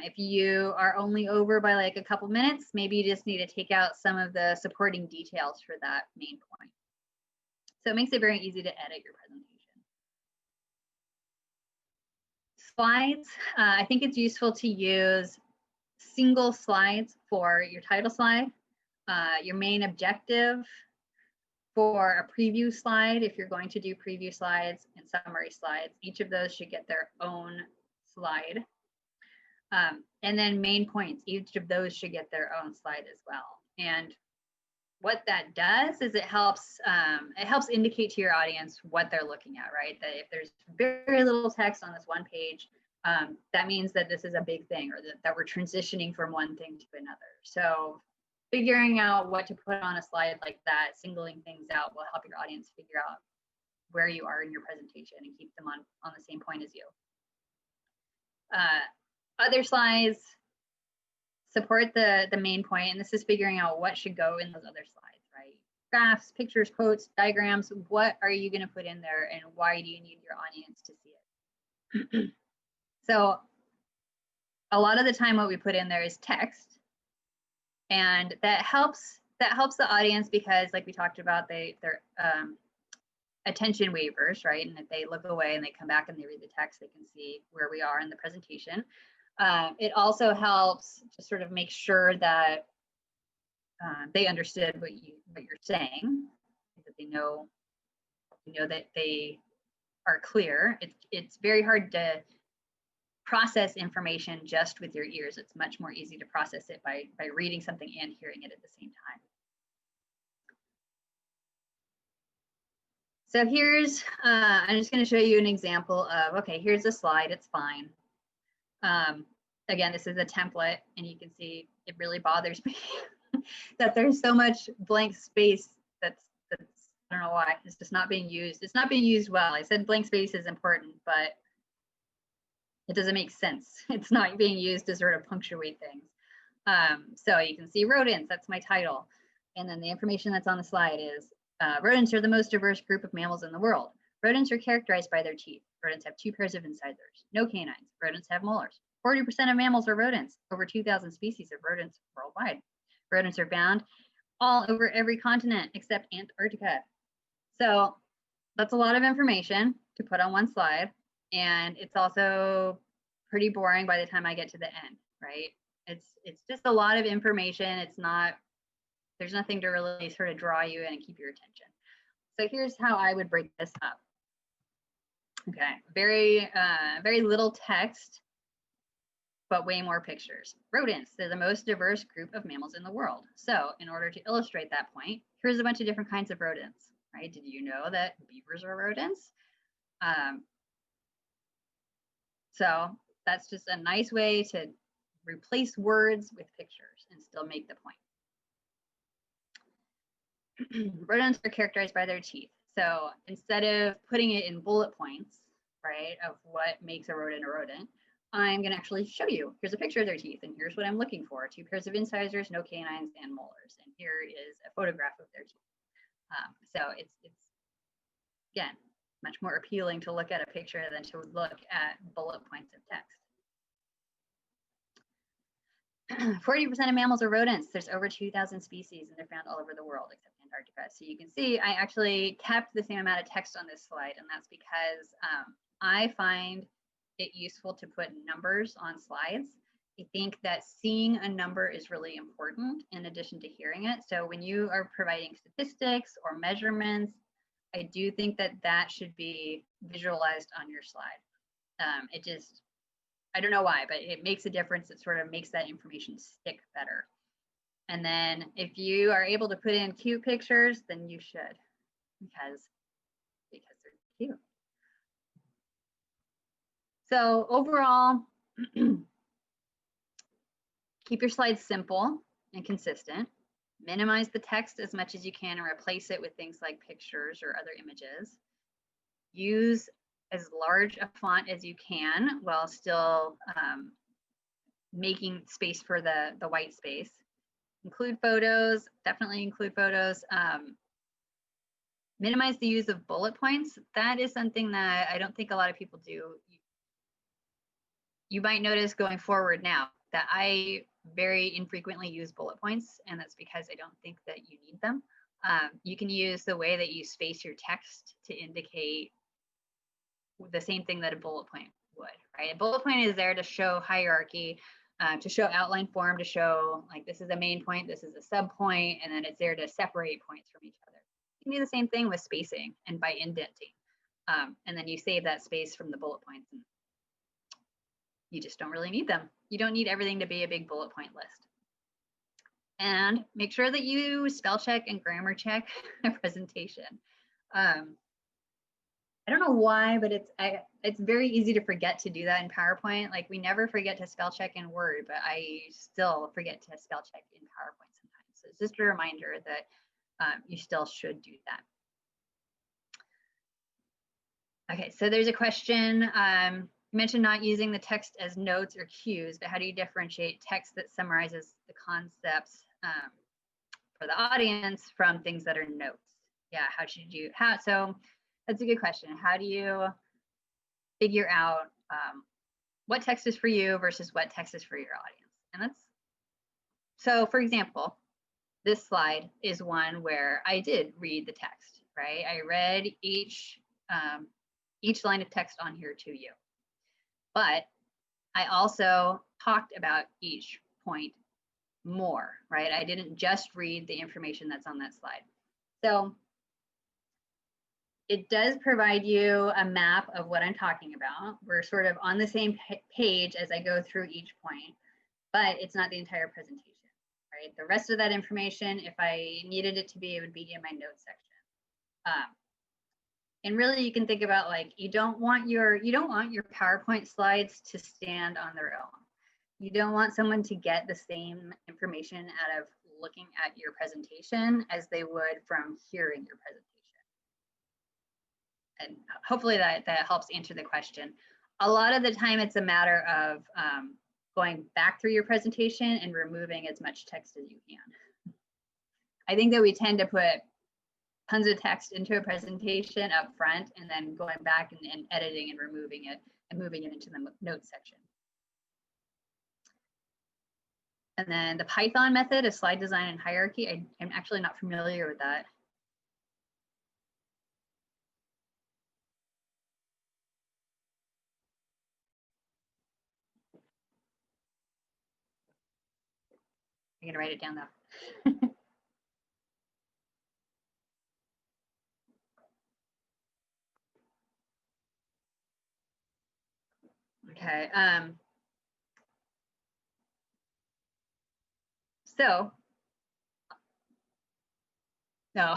If you are only over by like a couple minutes, maybe you just need to take out some of the supporting details for that main point. So it makes it very easy to edit your presentation. Slides, I think it's useful to use single slides for your title slide, your main objective, for a preview slide, if you're going to do preview slides and summary slides. Each of those should get their own slide. And then main points, each of those should get their own slide as well. And what that does is it helps indicate to your audience what they're looking at, right? That if there's very little text on this one page, that means that this is a big thing, or that we're transitioning from one thing to another. So figuring out what to put on a slide like that, singling things out, will help your audience figure out where you are in your presentation and keep them on the same point as you. Other slides support the main point, and this is figuring out what should go in those other slides, right? Graphs, pictures, quotes, diagrams, what are you going to put in there, and why do you need your audience to see it? So a lot of the time what we put in there is text, and that helps the audience because, like we talked about, they're attention waivers, right? And if they look away and they come back and they read the text, they can see where we are in the presentation. It also helps to sort of make sure that they understood what you're saying, that they know that they are clear. It's very hard to process information just with your ears. It's much more easy to process it by reading something and hearing it at the same time. So here's, I'm just going to show you an example of, okay, here's a slide, it's fine. Again, this is a template, and you can see it really bothers me that there's so much blank space that's I don't know why, it's just not being used. It's not being used well. I said blank space is important, but it doesn't make sense. It's not being used to sort of punctuate things. So you can see rodents, that's my title. And then the information that's on the slide is rodents are the most diverse group of mammals in the world. Rodents are characterized by their teeth. Rodents have 2 pairs of incisors, no canines. Rodents have molars. 40% of mammals are rodents. Over 2,000 species of rodents worldwide. Rodents are found all over every continent except Antarctica. So that's a lot of information to put on one slide. And it's also pretty boring by the time I get to the end, right? It's just a lot of information. It's not, there's nothing to really sort of draw you in and keep your attention. So here's how I would break this up. Okay, very little text, but way more pictures. Rodents, they're the most diverse group of mammals in the world. So in order to illustrate that point, here's a bunch of different kinds of rodents, right? Did you know that beavers are rodents? So that's just a nice way to replace words with pictures and still make the point. Rodents are characterized by their teeth. So instead of putting it in bullet points, right, of what makes a rodent, I'm going to actually show you. Here's a picture of their teeth, and here's what I'm looking for. 2 pairs of incisors, no canines, and molars. And here is a photograph of their teeth. So it's again, much more appealing to look at a picture than to look at bullet points of text. 40% of mammals are rodents. There's over 2,000 species, and they're found all over the world except Antarctica. So you can see I actually kept the same amount of text on this slide, and that's because I find it useful to put numbers on slides. I think that seeing a number is really important in addition to hearing it. So when you are providing statistics or measurements, I do think that that should be visualized on your slide. It just, I don't know why, but it makes a difference. It sort of makes that information stick better. And then if you are able to put in cute pictures, then you should, because they're cute. So overall, keep your slides simple and consistent. Minimize the text as much as you can and replace it with things like pictures or other images. Use as large a font as you can while still making space for the white space. Include photos, definitely include photos. Minimize the use of bullet points. That is something that I don't think a lot of people do. You might notice going forward now that I very infrequently use bullet points, and that's because I don't think that you need them. You can use the way that you space your text to indicate the same thing that a bullet point would, right? A bullet point is there to show hierarchy, to show outline form, to show like this is a main point, this is a sub point, and then it's there to separate points from each other. You can do the same thing with spacing and by indenting. And then you save that space from the bullet points, and you just don't really need them. You don't need everything to be a big bullet point list. And make sure that you spell check and grammar check a presentation. I don't know why, but it's very easy to forget to do that in PowerPoint. Like we never forget to spell check in Word, but I still forget to spell check in PowerPoint sometimes. So it's just a reminder that you still should do that. Okay, so there's a question. You mentioned not using the text as notes or cues, but how do you differentiate text that summarizes the concepts for the audience from things that are notes? Yeah, how should you, so that's a good question. How do you figure out what text is for you versus what text is for your audience? And that's, so for example, this slide is one where I did read the text, right? I read each line of text on here to you. But I also talked about each point more, right? I didn't just read the information that's on that slide. So it does provide you a map of what I'm talking about. We're sort of on the same page as I go through each point, but it's not the entire presentation, right? The rest of that information, if I needed it to be, it would be in my notes section. And really, you can think about like you don't want your PowerPoint slides to stand on their own. You don't want someone to get the same information out of looking at your presentation as they would from hearing your presentation. And hopefully that helps answer the question. A lot of the time, it's a matter of going back through your presentation and removing as much text as you can. I think that we tend to put tons of text into a presentation up front and then going back and editing and removing it and moving it into the notes section. And then the Python method of slide design and hierarchy, I'm actually not familiar with that. I'm gonna write it down though. Okay. So, no.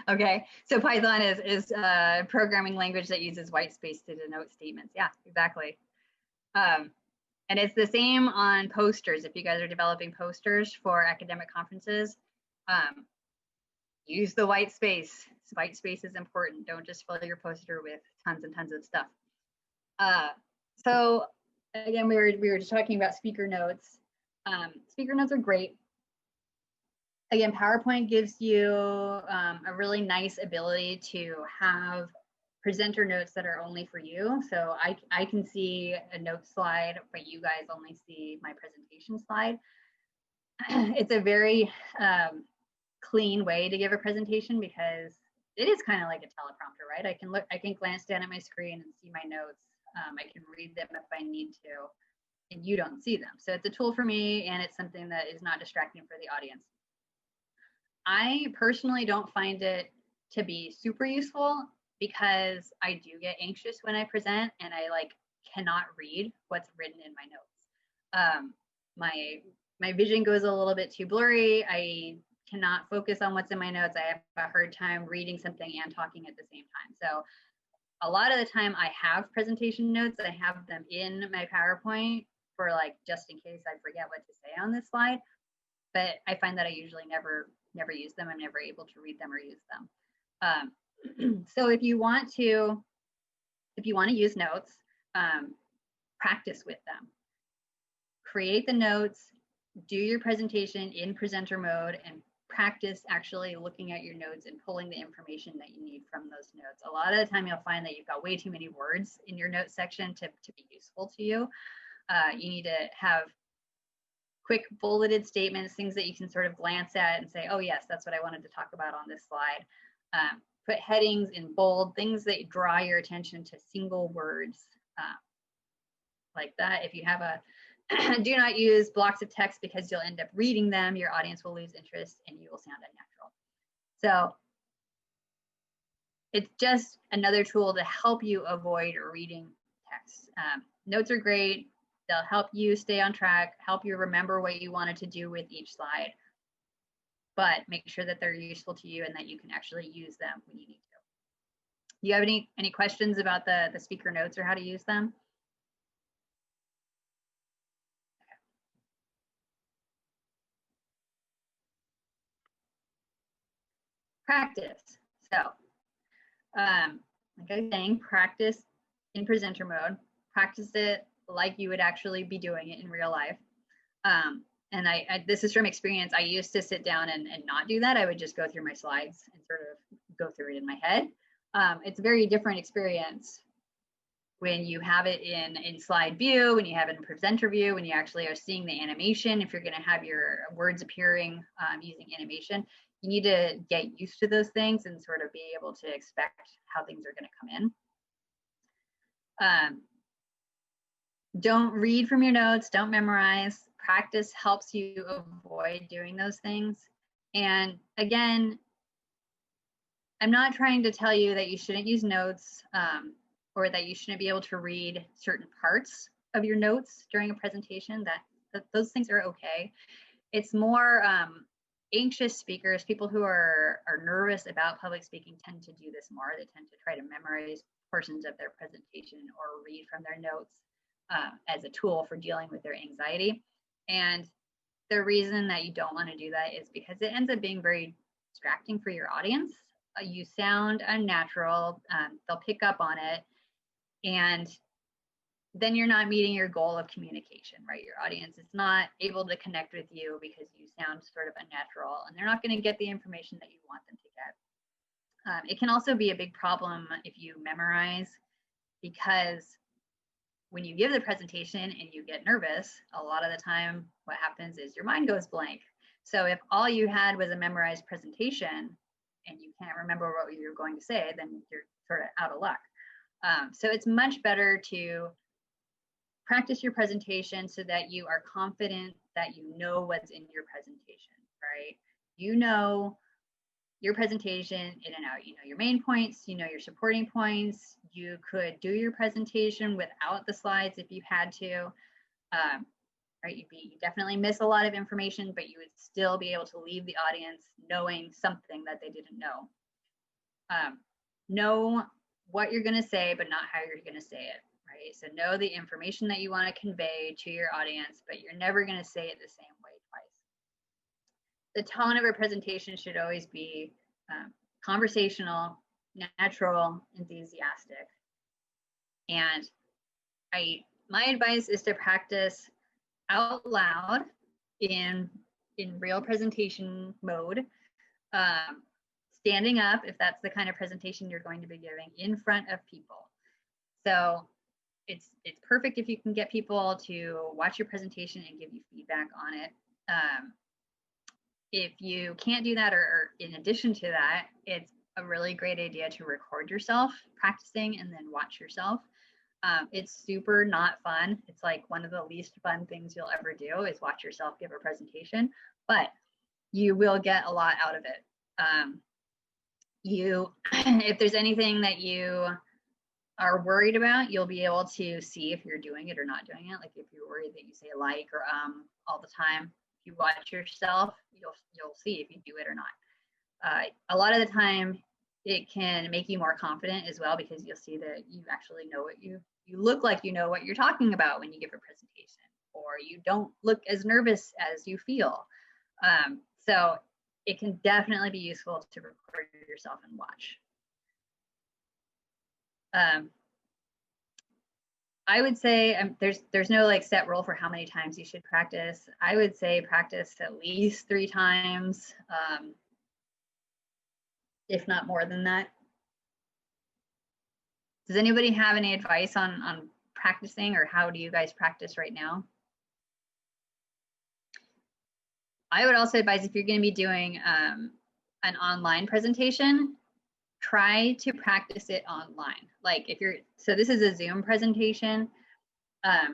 Okay. So Python is a programming language that uses white space to denote statements. Yeah, exactly. And it's the same on posters. If you guys are developing posters for academic conferences, use the white space. White space is important. Don't just fill your poster with tons and tons of stuff. So again, we were just talking about speaker notes. Speaker notes are great. Again, PowerPoint gives you a really nice ability to have presenter notes that are only for you. So I can see a note slide, but you guys only see my presentation slide. It's a very clean way to give a presentation because it is kind of like a teleprompter, right? I can glance down at my screen and see my notes. I can read them if I need to, and you don't see them. So it's a tool for me, and it's something that is not distracting for the audience. I personally don't find it to be super useful because I do get anxious when I present and I cannot read what's written in my notes. My vision goes a little bit too blurry. I cannot focus on what's in my notes. I have a hard time reading something and talking at the same time. So a lot of the time I have presentation notes. I have them in my PowerPoint for just in case I forget what to say on this slide. But I find that I usually never use them. I'm never able to read them or use them. So if you want to use notes, practice with them. Create the notes, do your presentation in presenter mode, and practice actually looking at your notes and pulling the information that you need from those notes. A lot of the time you'll find that you've got way too many words in your notes section to be useful to you. You need to have quick bulleted statements, things that you can sort of glance at and say, oh yes, that's what I wanted to talk about on this slide. Put headings in bold, things that draw your attention to single words like that. If you have a do not use blocks of text because you'll end up reading them, your audience will lose interest and you will sound unnatural. So it's just another tool to help you avoid reading text. Notes are great. They'll help you stay on track, help you remember what you wanted to do with each slide, but make sure that they're useful to you and that you can actually use them when you need to. Do you have any questions about the speaker notes or how to use them? Practice. So, like I was saying, practice in presenter mode. Practice it like you would actually be doing it in real life. And this is from experience. I used to sit down and not do that. I would just go through my slides and sort of go through it in my head. It's a very different experience when you have it in slide view, when you have it in presenter view, when you actually are seeing the animation. If you're going to have your words appearing using animation, you need to get used to those things and sort of be able to expect how things are going to come in. Don't read from your notes, don't memorize. Practice helps you avoid doing those things. And again, I'm not trying to tell you that you shouldn't use notes or that you shouldn't be able to read certain parts of your notes during a presentation. That those things are okay. It's more anxious speakers, people who are nervous about public speaking tend to do this more. They tend to try to memorize portions of their presentation or read from their notes as a tool for dealing with their anxiety. And the reason that you don't want to do that is because it ends up being very distracting for your audience. You sound unnatural, they'll pick up on it. And then you're not meeting your goal of communication, right? Your audience is not able to connect with you because you sound sort of unnatural, and they're not going to get the information that you want them to get. It can also be a big problem if you memorize, because when you give the presentation and you get nervous, a lot of the time what happens is your mind goes blank. So if all you had was a memorized presentation and you can't remember what you're going to say, then you're sort of out of luck. So it's much better to practice your presentation so that you are confident that you know what's in your presentation, right? You know your presentation in and out. You know your main points, you know your supporting points. You could do your presentation without the slides if you had to. Right, you definitely miss a lot of information, but you would still be able to leave the audience knowing something that they didn't know. Know what you're going to say, but not how you're going to say it, right? So know the information that you want to convey to your audience, but you're never going to say it the same way twice. The tone of a presentation should always be conversational, natural, enthusiastic. And my advice is to practice out loud in real presentation mode, standing up if that's the kind of presentation you're going to be giving in front of people. So it's perfect if you can get people to watch your presentation and give you feedback on it. If you can't do that, or in addition to that, it's a really great idea to record yourself practicing and then watch yourself. It's super not fun. It's like one of the least fun things you'll ever do is watch yourself give a presentation, but you will get a lot out of it. If there's anything that you are worried about, you'll be able to see if you're doing it or not doing it. Like if you're worried that you say like or all the time, if you watch yourself, you'll see if you do it or not. A lot of the time, it can make you more confident as well, because you'll see that you actually know what you look like you know what you're talking about when you give a presentation, or you don't look as nervous as you feel. So it can definitely be useful to record yourself and watch. I would say there's no like set rule for how many times you should practice. I would say practice at least 3 times, if not more than that. Does anybody have any advice on practicing, or how do you guys practice right now? I would also advise, if you're going to be doing an online presentation, try to practice it online. Like so this is a Zoom presentation. If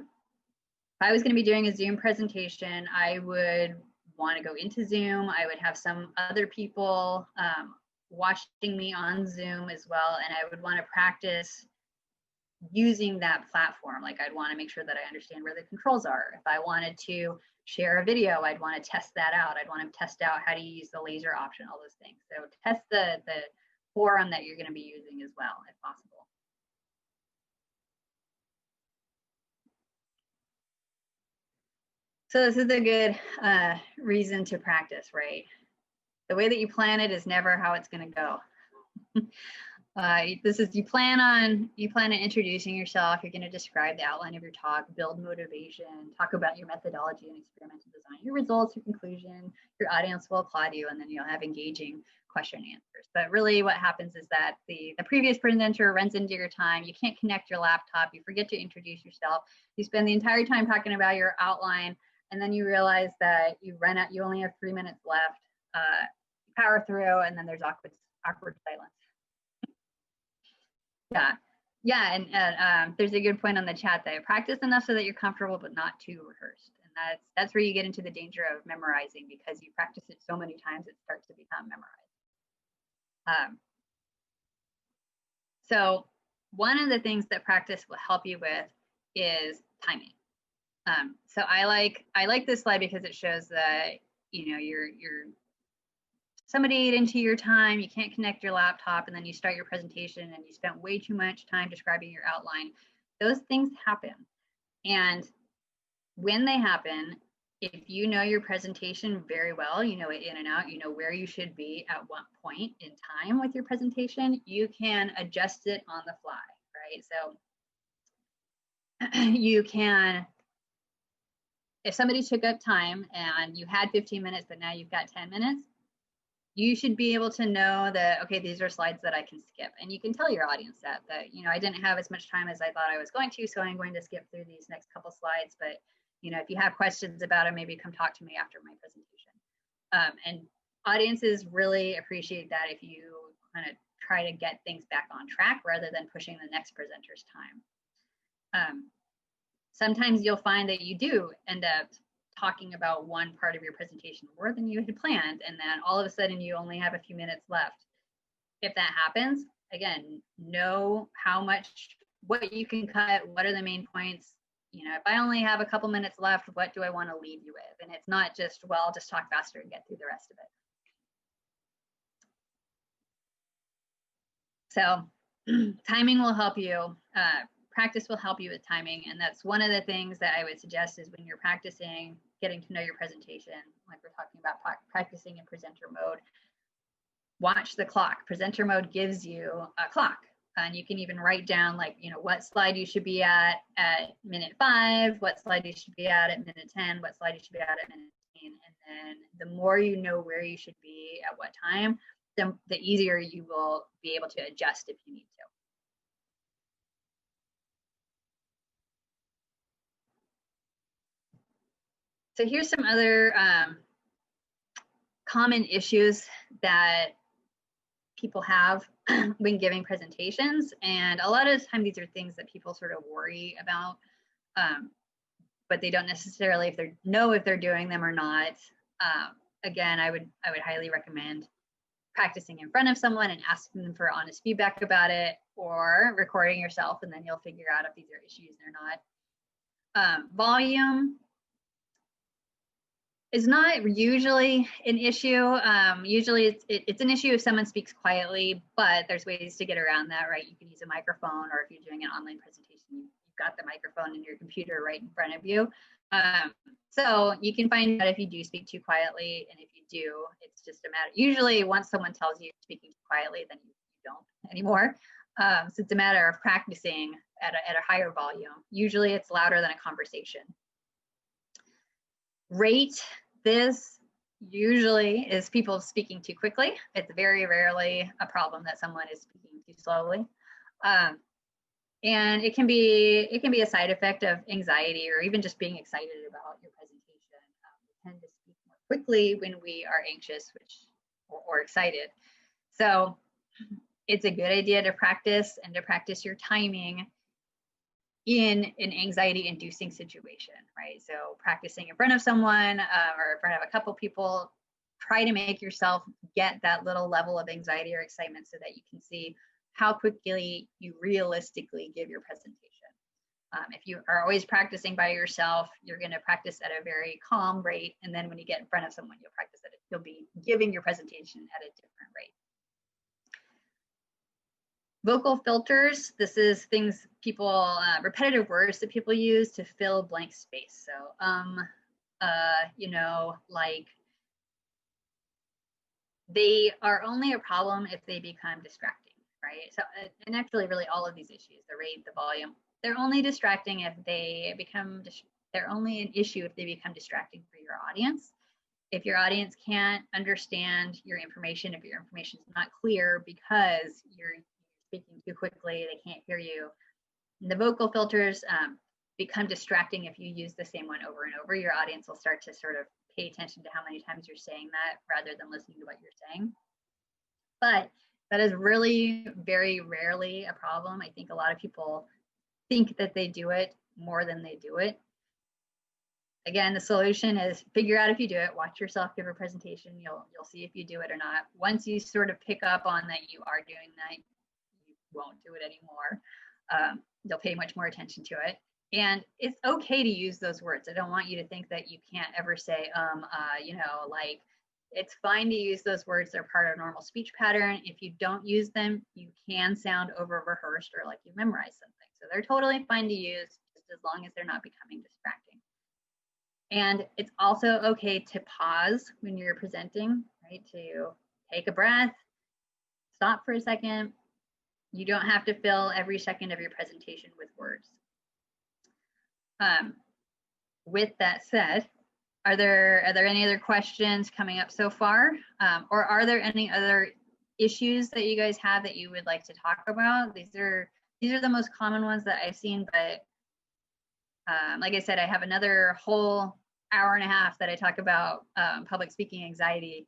I was going to be doing a Zoom presentation, I would want to go into Zoom. I would have some other people watching me on Zoom as well, and I would want to practice using that platform. Like I'd want to make sure that I understand where the controls are. If I wanted to share a video, I'd want to test that out. I'd want to test out how to use the laser option, all those things. So test the forum that you're going to be using as well, if possible. So this is a good reason to practice, right? The way that you plan it is never how it's going to go. You plan on introducing yourself. You're going to describe the outline of your talk, build motivation, talk about your methodology and experimental design, your results, your conclusion. Your audience will applaud you, and then you'll have engaging question and answers. But really what happens is that the previous presenter runs into your time. You can't connect your laptop. You forget to introduce yourself. You spend the entire time talking about your outline, and then you realize that you run out. You only have 3 minutes left. You power through, and then there's awkward silence. Yeah, and there's a good point on the chat that practice enough so that you're comfortable, but not too rehearsed. And that's where you get into the danger of memorizing, because you practice it so many times it starts to become memorized. So one of the things that practice will help you with is timing. So I like this slide because it shows that you're somebody ate into your time, you can't connect your laptop, and then you start your presentation and you spent way too much time describing your outline. Those things happen. And when they happen, if you know your presentation very well, you know it in and out, you know where you should be at what point in time with your presentation, you can adjust it on the fly, right? So you can, if somebody took up time and you had 15 minutes, but now you've got 10 minutes, you should be able to know that, okay, these are slides that I can skip. And you can tell your audience that, I didn't have as much time as I thought I was going to, so I'm going to skip through these next couple slides. But, if you have questions about it, maybe come talk to me after my presentation. And audiences really appreciate that if you kind of try to get things back on track rather than pushing the next presenter's time. Sometimes you'll find that you do end up talking about one part of your presentation more than you had planned, and then all of a sudden you only have a few minutes left. If that happens, again, know what you can cut, what are the main points. If I only have a couple minutes left, what do I want to leave you with? And it's not just, well, I'll just talk faster and get through the rest of it. So timing will help you. Practice will help you with timing. And that's one of the things that I would suggest is when you're practicing, getting to know your presentation, like we're talking about practicing in presenter mode, watch the clock. Presenter mode gives you a clock. And you can even write down what slide you should be at minute 5, what slide you should be at minute 10, what slide you should be at minute 15. And then the more you know where you should be at what time, the easier you will be able to adjust if you need to. So here's some other common issues that people have when giving presentations. And a lot of the time, these are things that people sort of worry about, but they don't necessarily know if they're doing them or not. Again, I would highly recommend practicing in front of someone and asking them for honest feedback about it, or recording yourself, and then you'll figure out if these are issues or not. Volume is not usually an issue. Usually it's an issue if someone speaks quietly, but there's ways to get around that, right? You can use a microphone, or if you're doing an online presentation, you've got the microphone in your computer right in front of you. So you can find out if you do speak too quietly, and if you do, it's just a matter. Usually once someone tells you speaking too quietly, then you don't anymore. So it's a matter of practicing at a higher volume. Usually it's louder than a conversation. Rate this usually is people speaking too quickly. It's very rarely a problem that someone is speaking too slowly. And it can be a side effect of anxiety, or even just being excited about your presentation. We tend to speak more quickly when we are anxious, or excited. So it's a good idea to practice your timing in an anxiety-inducing situation, right? So practicing in front of someone or in front of a couple people, try to make yourself get that little level of anxiety or excitement so that you can see how quickly you realistically give your presentation. If you are always practicing by yourself, you're going to practice at a very calm rate, and then when you get in front of someone, you'll be giving your presentation at a different rate. Vocal filters, this is things people, repetitive words that people use to fill blank space. So, like, they are only a problem if they become distracting, right? So, and actually really all of these issues, the rate, the volume, they're only distracting if they become, they're only an issue if they become distracting for your audience. If your audience can't understand your information, if your information is not clear because you're speaking too quickly, they can't hear you. And the vocal filters become distracting if you use the same one over and over. Your audience will start to sort of pay attention to how many times you're saying that rather than listening to what you're saying. But that is really very rarely a problem. I think a lot of people think that they do it more than they do it. Again, the solution is figure out if you do it, watch yourself give a presentation, you'll see if you do it or not. Once you sort of pick up on that you are doing that, you won't do it anymore. You'll pay much more attention to it. And it's okay to use those words. I don't want you to think that you can't ever say, like, it's fine to use those words. They're part of normal speech pattern. If you don't use them, you can sound over rehearsed or like you memorized something. So they're totally fine to use, just as long as they're not becoming distracting. And it's also okay to pause when you're presenting, right? To take a breath, stop for a second. You don't have to fill every second of your presentation with words. With that said, are there any other questions coming up so far? Or are there any other issues that you guys have that you would like to talk about? These are the most common ones that I've seen, but like I said, I have another whole hour and a half that I talk about public speaking anxiety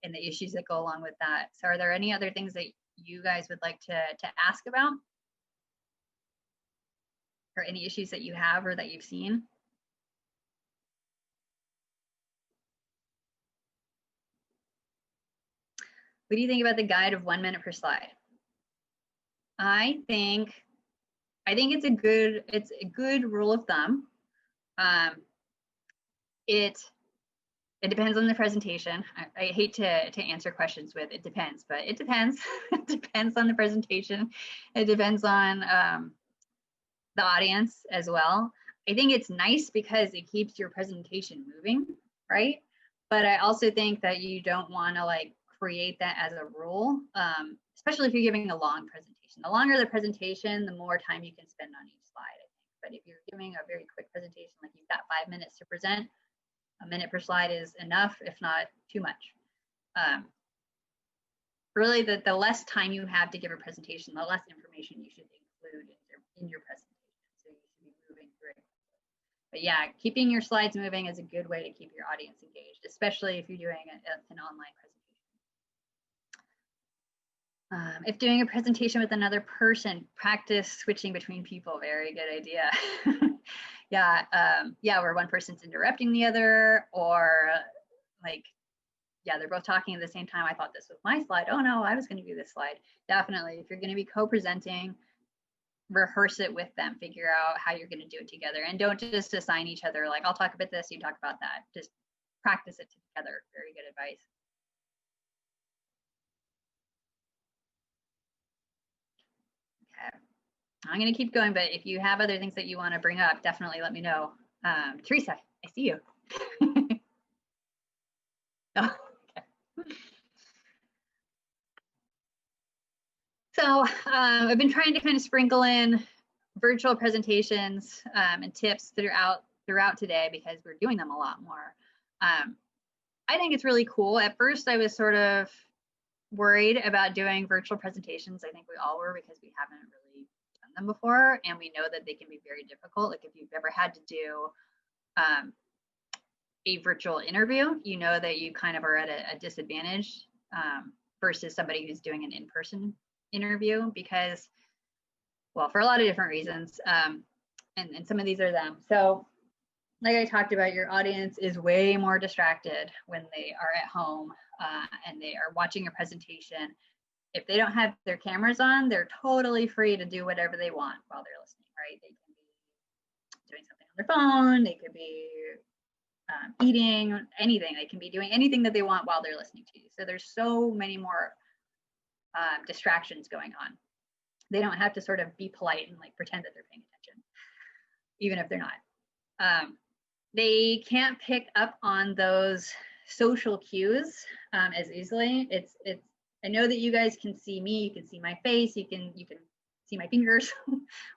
and the issues that go along with that. So are there any other things that you guys would like to ask about? Or any issues that you have or that you've seen? What do you think about the guide of 1 minute per slide? I think it's a good rule of thumb. It depends on the presentation. I hate to answer questions with it depends, but it depends. It depends on the presentation. It depends on the audience as well. I think it's nice because it keeps your presentation moving, right? But I also think that you don't want to like create that as a rule, especially if you're giving a long presentation. The longer the presentation, the more time you can spend on each slide, I think. But if you're giving a very quick presentation, like you've got 5 minutes to present, 1 minute per slide is enough, if not too much. Really, the less time you have to give a presentation, the less information you should include in your presentation. So you should be moving through it. But yeah, keeping your slides moving is a good way to keep your audience engaged, especially if you're doing an online presentation. If doing a presentation with another person, practice switching between people. Very good idea. Yeah, where one person's interrupting the other, or like, yeah, they're both talking at the same time. I thought this was my slide. Oh no, I was going to do this slide. Definitely, if you're going to be co-presenting, rehearse it with them. Figure out how you're going to do it together, and don't just assign each other like, I'll talk about this, you talk about that. Just practice it together. Very good advice. Okay. I'm going to keep going, but if you have other things that you want to bring up, definitely let me know. Teresa, I see you. Oh, okay. So I've been trying to kind of sprinkle in virtual presentations and tips throughout today because we're doing them a lot more. I think it's really cool. At first, I was sort of worried about doing virtual presentations. I think we all were because we haven't really done them before, and we know that they can be very difficult. Like if you've ever had to do a virtual interview, you know that you kind of are at a disadvantage versus somebody who's doing an in-person interview because, well, for a lot of different reasons, and some of these are them. So like I talked about, your audience is way more distracted when they are at home and they are watching a presentation. If they don't have their cameras on, they're totally free to do whatever they want while they're listening, right? They can be doing something on their phone, they could be eating, anything. They can be doing anything that they want while they're listening to you. So there's so many more distractions going on. They don't have to sort of be polite and like pretend that they're paying attention, even if they're not. They can't pick up on those social cues as easily. I know that you guys can see me, you can see my face, you can see my fingers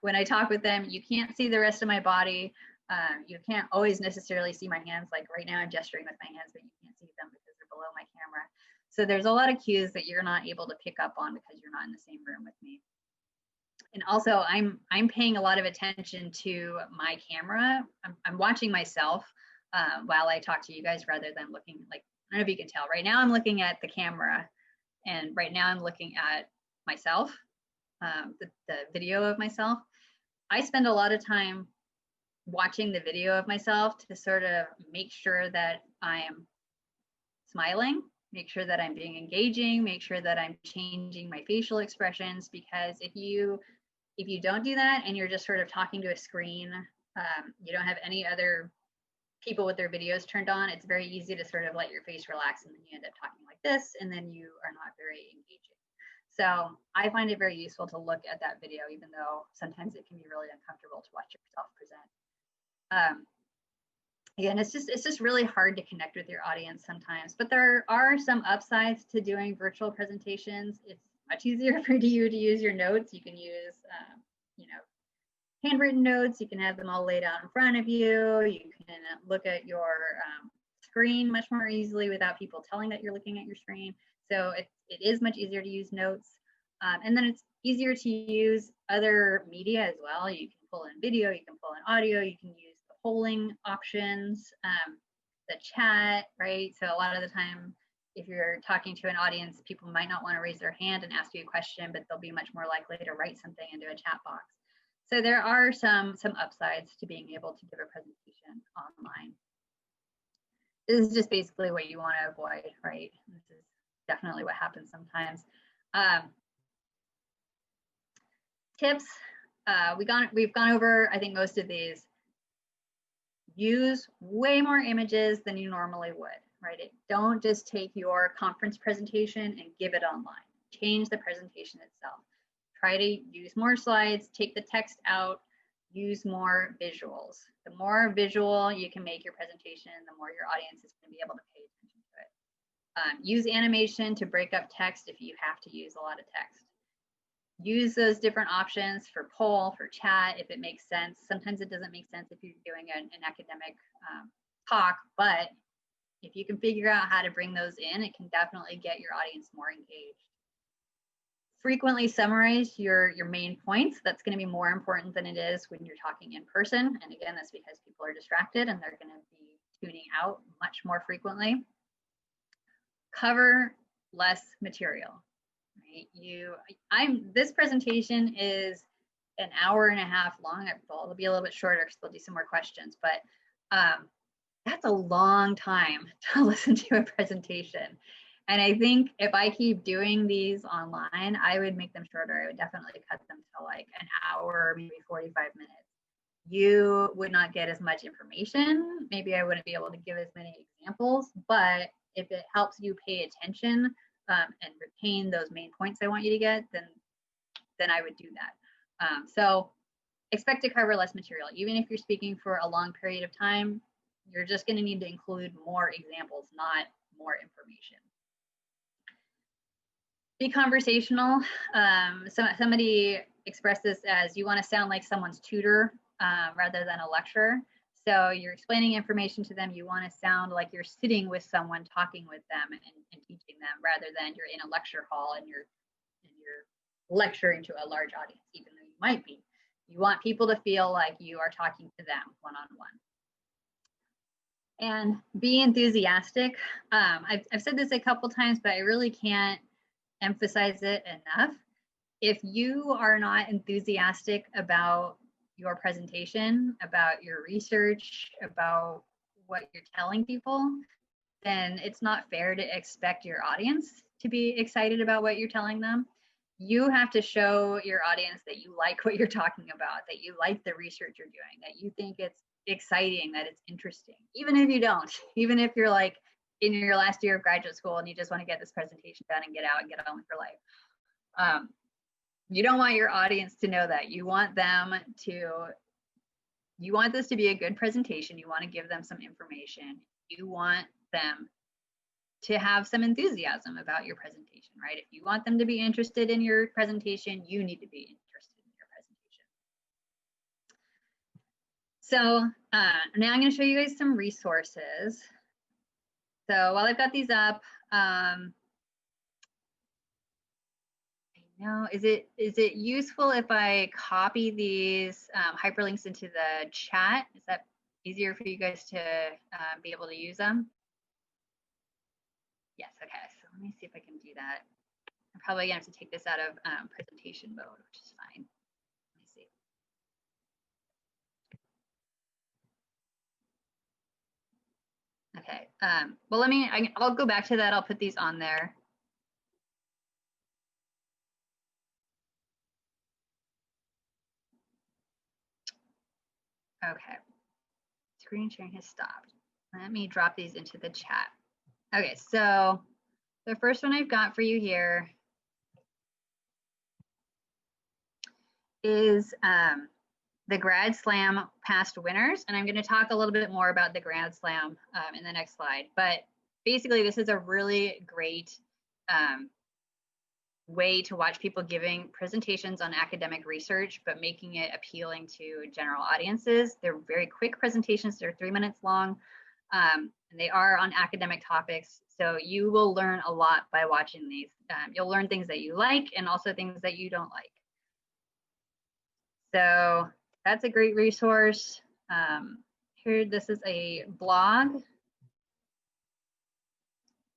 when I talk with them. You can't see the rest of my body. You can't always necessarily see my hands. Like right now I'm gesturing with my hands, but you can't see them because they're below my camera. So there's a lot of cues that you're not able to pick up on because you're not in the same room with me. And also I'm paying a lot of attention to my camera. I'm watching myself while I talk to you guys rather than looking, like, I don't know if you can tell, right now I'm looking at the camera and right now I'm looking at myself, the video of myself. I spend a lot of time watching the video of myself to sort of make sure that I'm smiling, make sure that I'm being engaging, make sure that I'm changing my facial expressions, because if you don't do that and you're just sort of talking to a screen, you don't have any other people with their videos turned on, it's very easy to sort of let your face relax and then you end up talking like this and then you are not very engaging. So I find it very useful to look at that video, even though sometimes it can be really uncomfortable to watch yourself present. Again, it's just really hard to connect with your audience sometimes, but there are some upsides to doing virtual presentations. It's much easier for you to use your notes. You can use, handwritten notes. You can have them all laid out in front of you. You can look at your screen much more easily without people telling that you're looking at your screen. So it is much easier to use notes. And then it's easier to use other media as well. You can pull in video, you can pull in audio, you can use the polling options, the chat, right? So a lot of the time, if you're talking to an audience, people might not want to raise their hand and ask you a question, but they'll be much more likely to write something into a chat box. So there are some upsides to being able to give a presentation online. This is just basically what you want to avoid, right? This is definitely what happens sometimes. Tips, we've gone over, I think, most of these. Use way more images than you normally would, right? Don't just take your conference presentation and give it online. Change the presentation itself. Try to use more slides, take the text out, use more visuals. The more visual you can make your presentation, the more your audience is going to be able to pay attention to it. Use animation to break up text if you have to use a lot of text. Use those different options for poll, for chat, if it makes sense. Sometimes it doesn't make sense if you're doing an academic talk, but if you can figure out how to bring those in, it can definitely get your audience more engaged. Frequently summarize your main points. That's going to be more important than it is when you're talking in person. And again, that's because people are distracted and they're going to be tuning out much more frequently. Cover less material. Right? This presentation is an hour and a half long. It'll be a little bit shorter because we'll do some more questions, but that's a long time to listen to a presentation. And I think if I keep doing these online, I would make them shorter. I would definitely cut them to like an hour, maybe 45 minutes. You would not get as much information. Maybe I wouldn't be able to give as many examples, but if it helps you pay attention and retain those main points I want you to get, then I would do that. So expect to cover less material. Even if you're speaking for a long period of time, you're just going to need to include more examples, not more information. Be conversational. Somebody expressed this as you want to sound like someone's tutor rather than a lecturer. So you're explaining information to them. You want to sound like you're sitting with someone, talking with them and teaching them, rather than you're in a lecture hall and you're lecturing to a large audience, even though you might be. You want people to feel like you are talking to them one-on-one. And be enthusiastic. I've said this a couple times, but I really can't emphasize it enough. If you are not enthusiastic about your presentation, about your research, about what you're telling people, then it's not fair to expect your audience to be excited about what you're telling them. You have to show your audience that you like what you're talking about, that you like the research you're doing, that you think it's exciting, that it's interesting, even if you don't, even if you're like in your last year of graduate school and you just want to get this presentation done and get out and get on with your life. You don't want your audience to know that. You want this to be a good presentation. You want to give them some information. You want them to have some enthusiasm about your presentation, right? If you want them to be interested in your presentation, you need to be interested in your presentation. So now I'm going to show you guys some resources. So while I've got these up, is it useful if I copy these hyperlinks into the chat? Is that easier for you guys to be able to use them? Yes, okay, so let me see if I can do that. I'm probably gonna have to take this out of presentation mode, which is fine. Let me see. Okay, well, I'll go back to that. I'll put these on there. Okay, screen sharing has stopped. Let me drop these into the chat. Okay, so the first one I've got for you here is the Grad Slam past winners. And I'm going to talk a little bit more about the Grad Slam in the next slide. But basically, this is a really great way to watch people giving presentations on academic research, but making it appealing to general audiences. They're very quick presentations. They're 3 minutes long, and they are on academic topics. So you will learn a lot by watching these. You'll learn things that you like and also things that you don't like. So that's a great resource. Here, this is a blog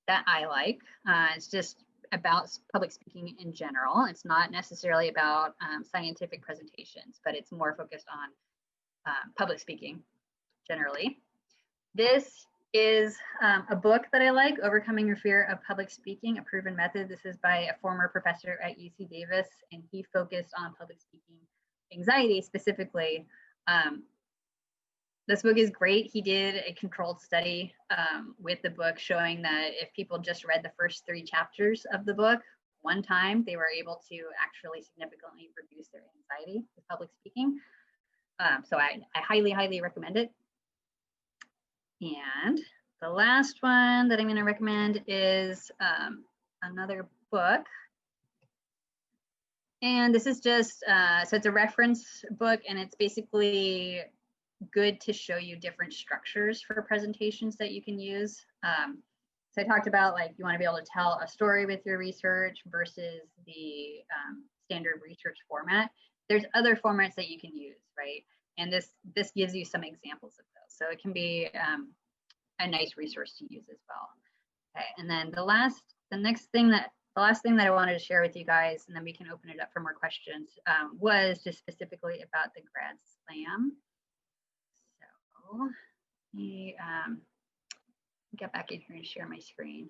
that I like. It's just about public speaking in general. It's not necessarily about scientific presentations, but it's more focused on public speaking generally. This is a book that I like, Overcoming Your Fear of Public Speaking, A Proven Method. This is by a former professor at UC Davis, and he focused on public speaking anxiety specifically. This book is great. He did a controlled study with the book showing that if people just read the first 3 chapters of the book one time, they were able to actually significantly reduce their anxiety with public speaking. So I highly, highly recommend it. And the last one that I'm going to recommend is another book. And this is just, so it's a reference book, and it's basically good to show you different structures for presentations that you can use. So I talked about, like, you want to be able to tell a story with your research versus the standard research format. There's other formats that you can use, right? And this gives you some examples of those. So it can be a nice resource to use as well. Okay, and then the last thing that I wanted to share with you guys, and then we can open it up for more questions, was just specifically about the Grad Slam. So let me get back in here and share my screen.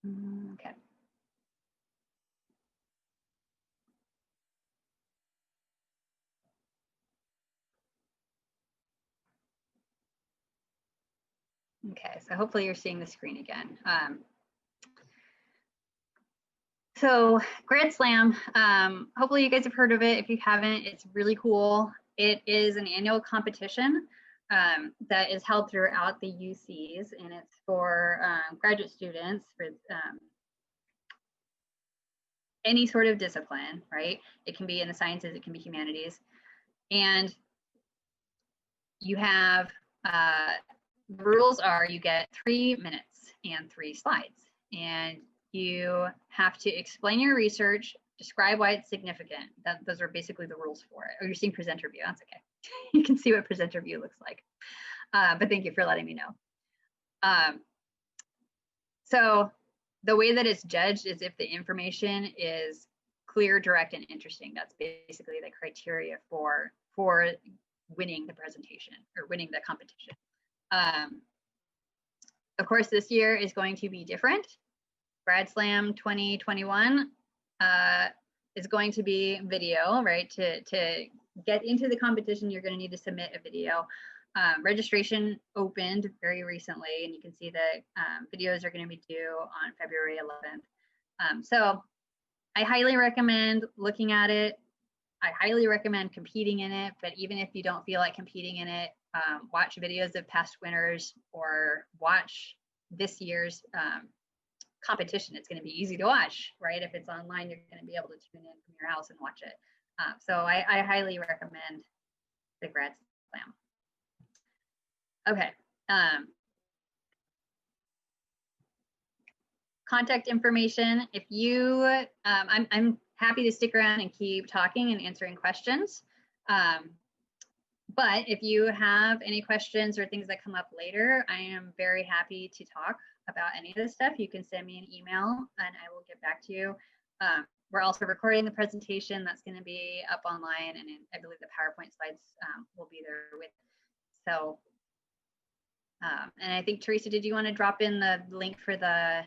Okay. Okay, so hopefully you're seeing the screen again. So Grad Slam, hopefully you guys have heard of it. If you haven't, it's really cool. It is an annual competition that is held throughout the UCs, and it's for graduate students for any sort of discipline, right? It can be in the sciences, it can be humanities. And you have, the rules are you get 3 minutes and 3 slides, and you have to explain your research, describe why it's significant. Those are basically the rules for it. Oh, you're seeing presenter view, that's okay. You can see what presenter view looks like. But thank you for letting me know. So the way that it's judged is if the information is clear, direct, and interesting. That's basically the criteria for winning the presentation or winning the competition. Of course, this year is going to be different. Grad Slam 2021 is going to be video, right? To get into the competition, you're going to need to submit a video. Registration opened very recently, and you can see that videos are going to be due on February 11th. So I highly recommend looking at it. I highly recommend competing in it, but even if you don't feel like competing in it, watch videos of past winners or watch this year's competition. It's going to be easy to watch, right? If it's online, you're going to be able to tune in from your house and watch it. So I highly recommend the Grad Slam. Okay. Contact information. If you, I'm happy to stick around and keep talking and answering questions. But if you have any questions or things that come up later, I am very happy to talk about any of this stuff. You can send me an email and I will get back to you. We're also recording the presentation that's going to be up online, and I believe the PowerPoint slides will be there with. So, and I think, Teresa, did you want to drop in the link for the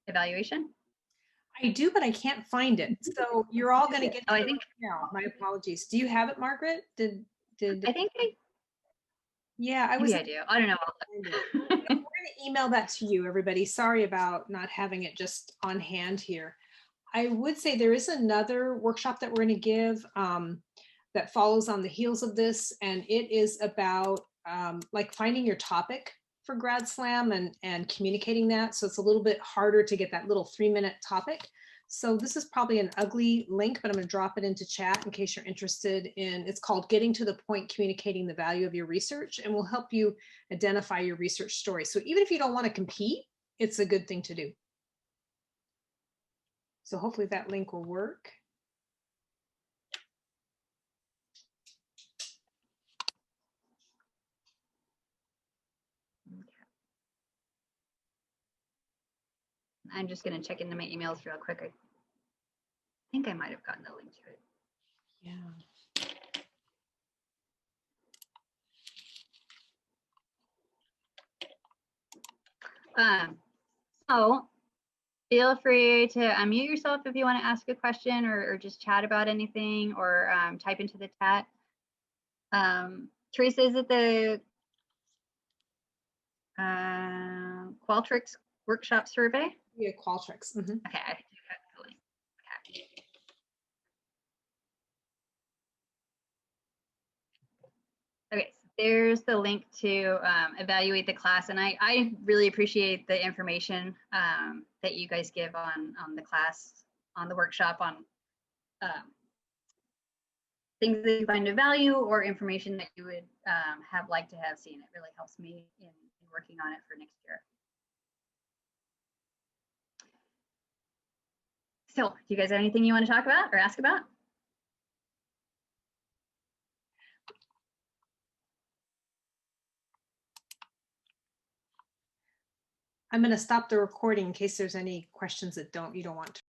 evaluation? I do, but I can't find it. So you're all going to get. Oh, I think. No, my apologies. Do you have it, Margaret? Did I think I. Yeah, I do. I don't know. We're going to email that to you, everybody. Sorry about not having it just on hand here. I would say there is another workshop that we're going to give that follows on the heels of this, and it is about like finding your topic for Grad Slam and communicating that. So it's a little bit harder to get that little 3-minute topic. So this is probably an ugly link, but I'm going to drop it into chat in case you're interested in. It's called Getting to the Point, Communicating the Value of Your Research, and will help you identify your research story. So even if you don't want to compete, it's a good thing to do. So hopefully that link will work. I'm just going to check into my emails real quick. I think I might have gotten the link to it. Yeah. So feel free to unmute yourself if you want to ask a question or just chat about anything, or type into the chat. Teresa, is it the Qualtrics workshop survey? Yeah, Qualtrics. Mm-hmm. Okay, I do have the link. Okay, so there's the link to evaluate the class, and I really appreciate the information that you guys give on the class, on the workshop, on things that you find of value or information that you would have liked to have seen. It really helps me in working on it for next year. So do you guys have anything you want to talk about or ask about? I'm going to stop the recording in case there's any questions that you don't want to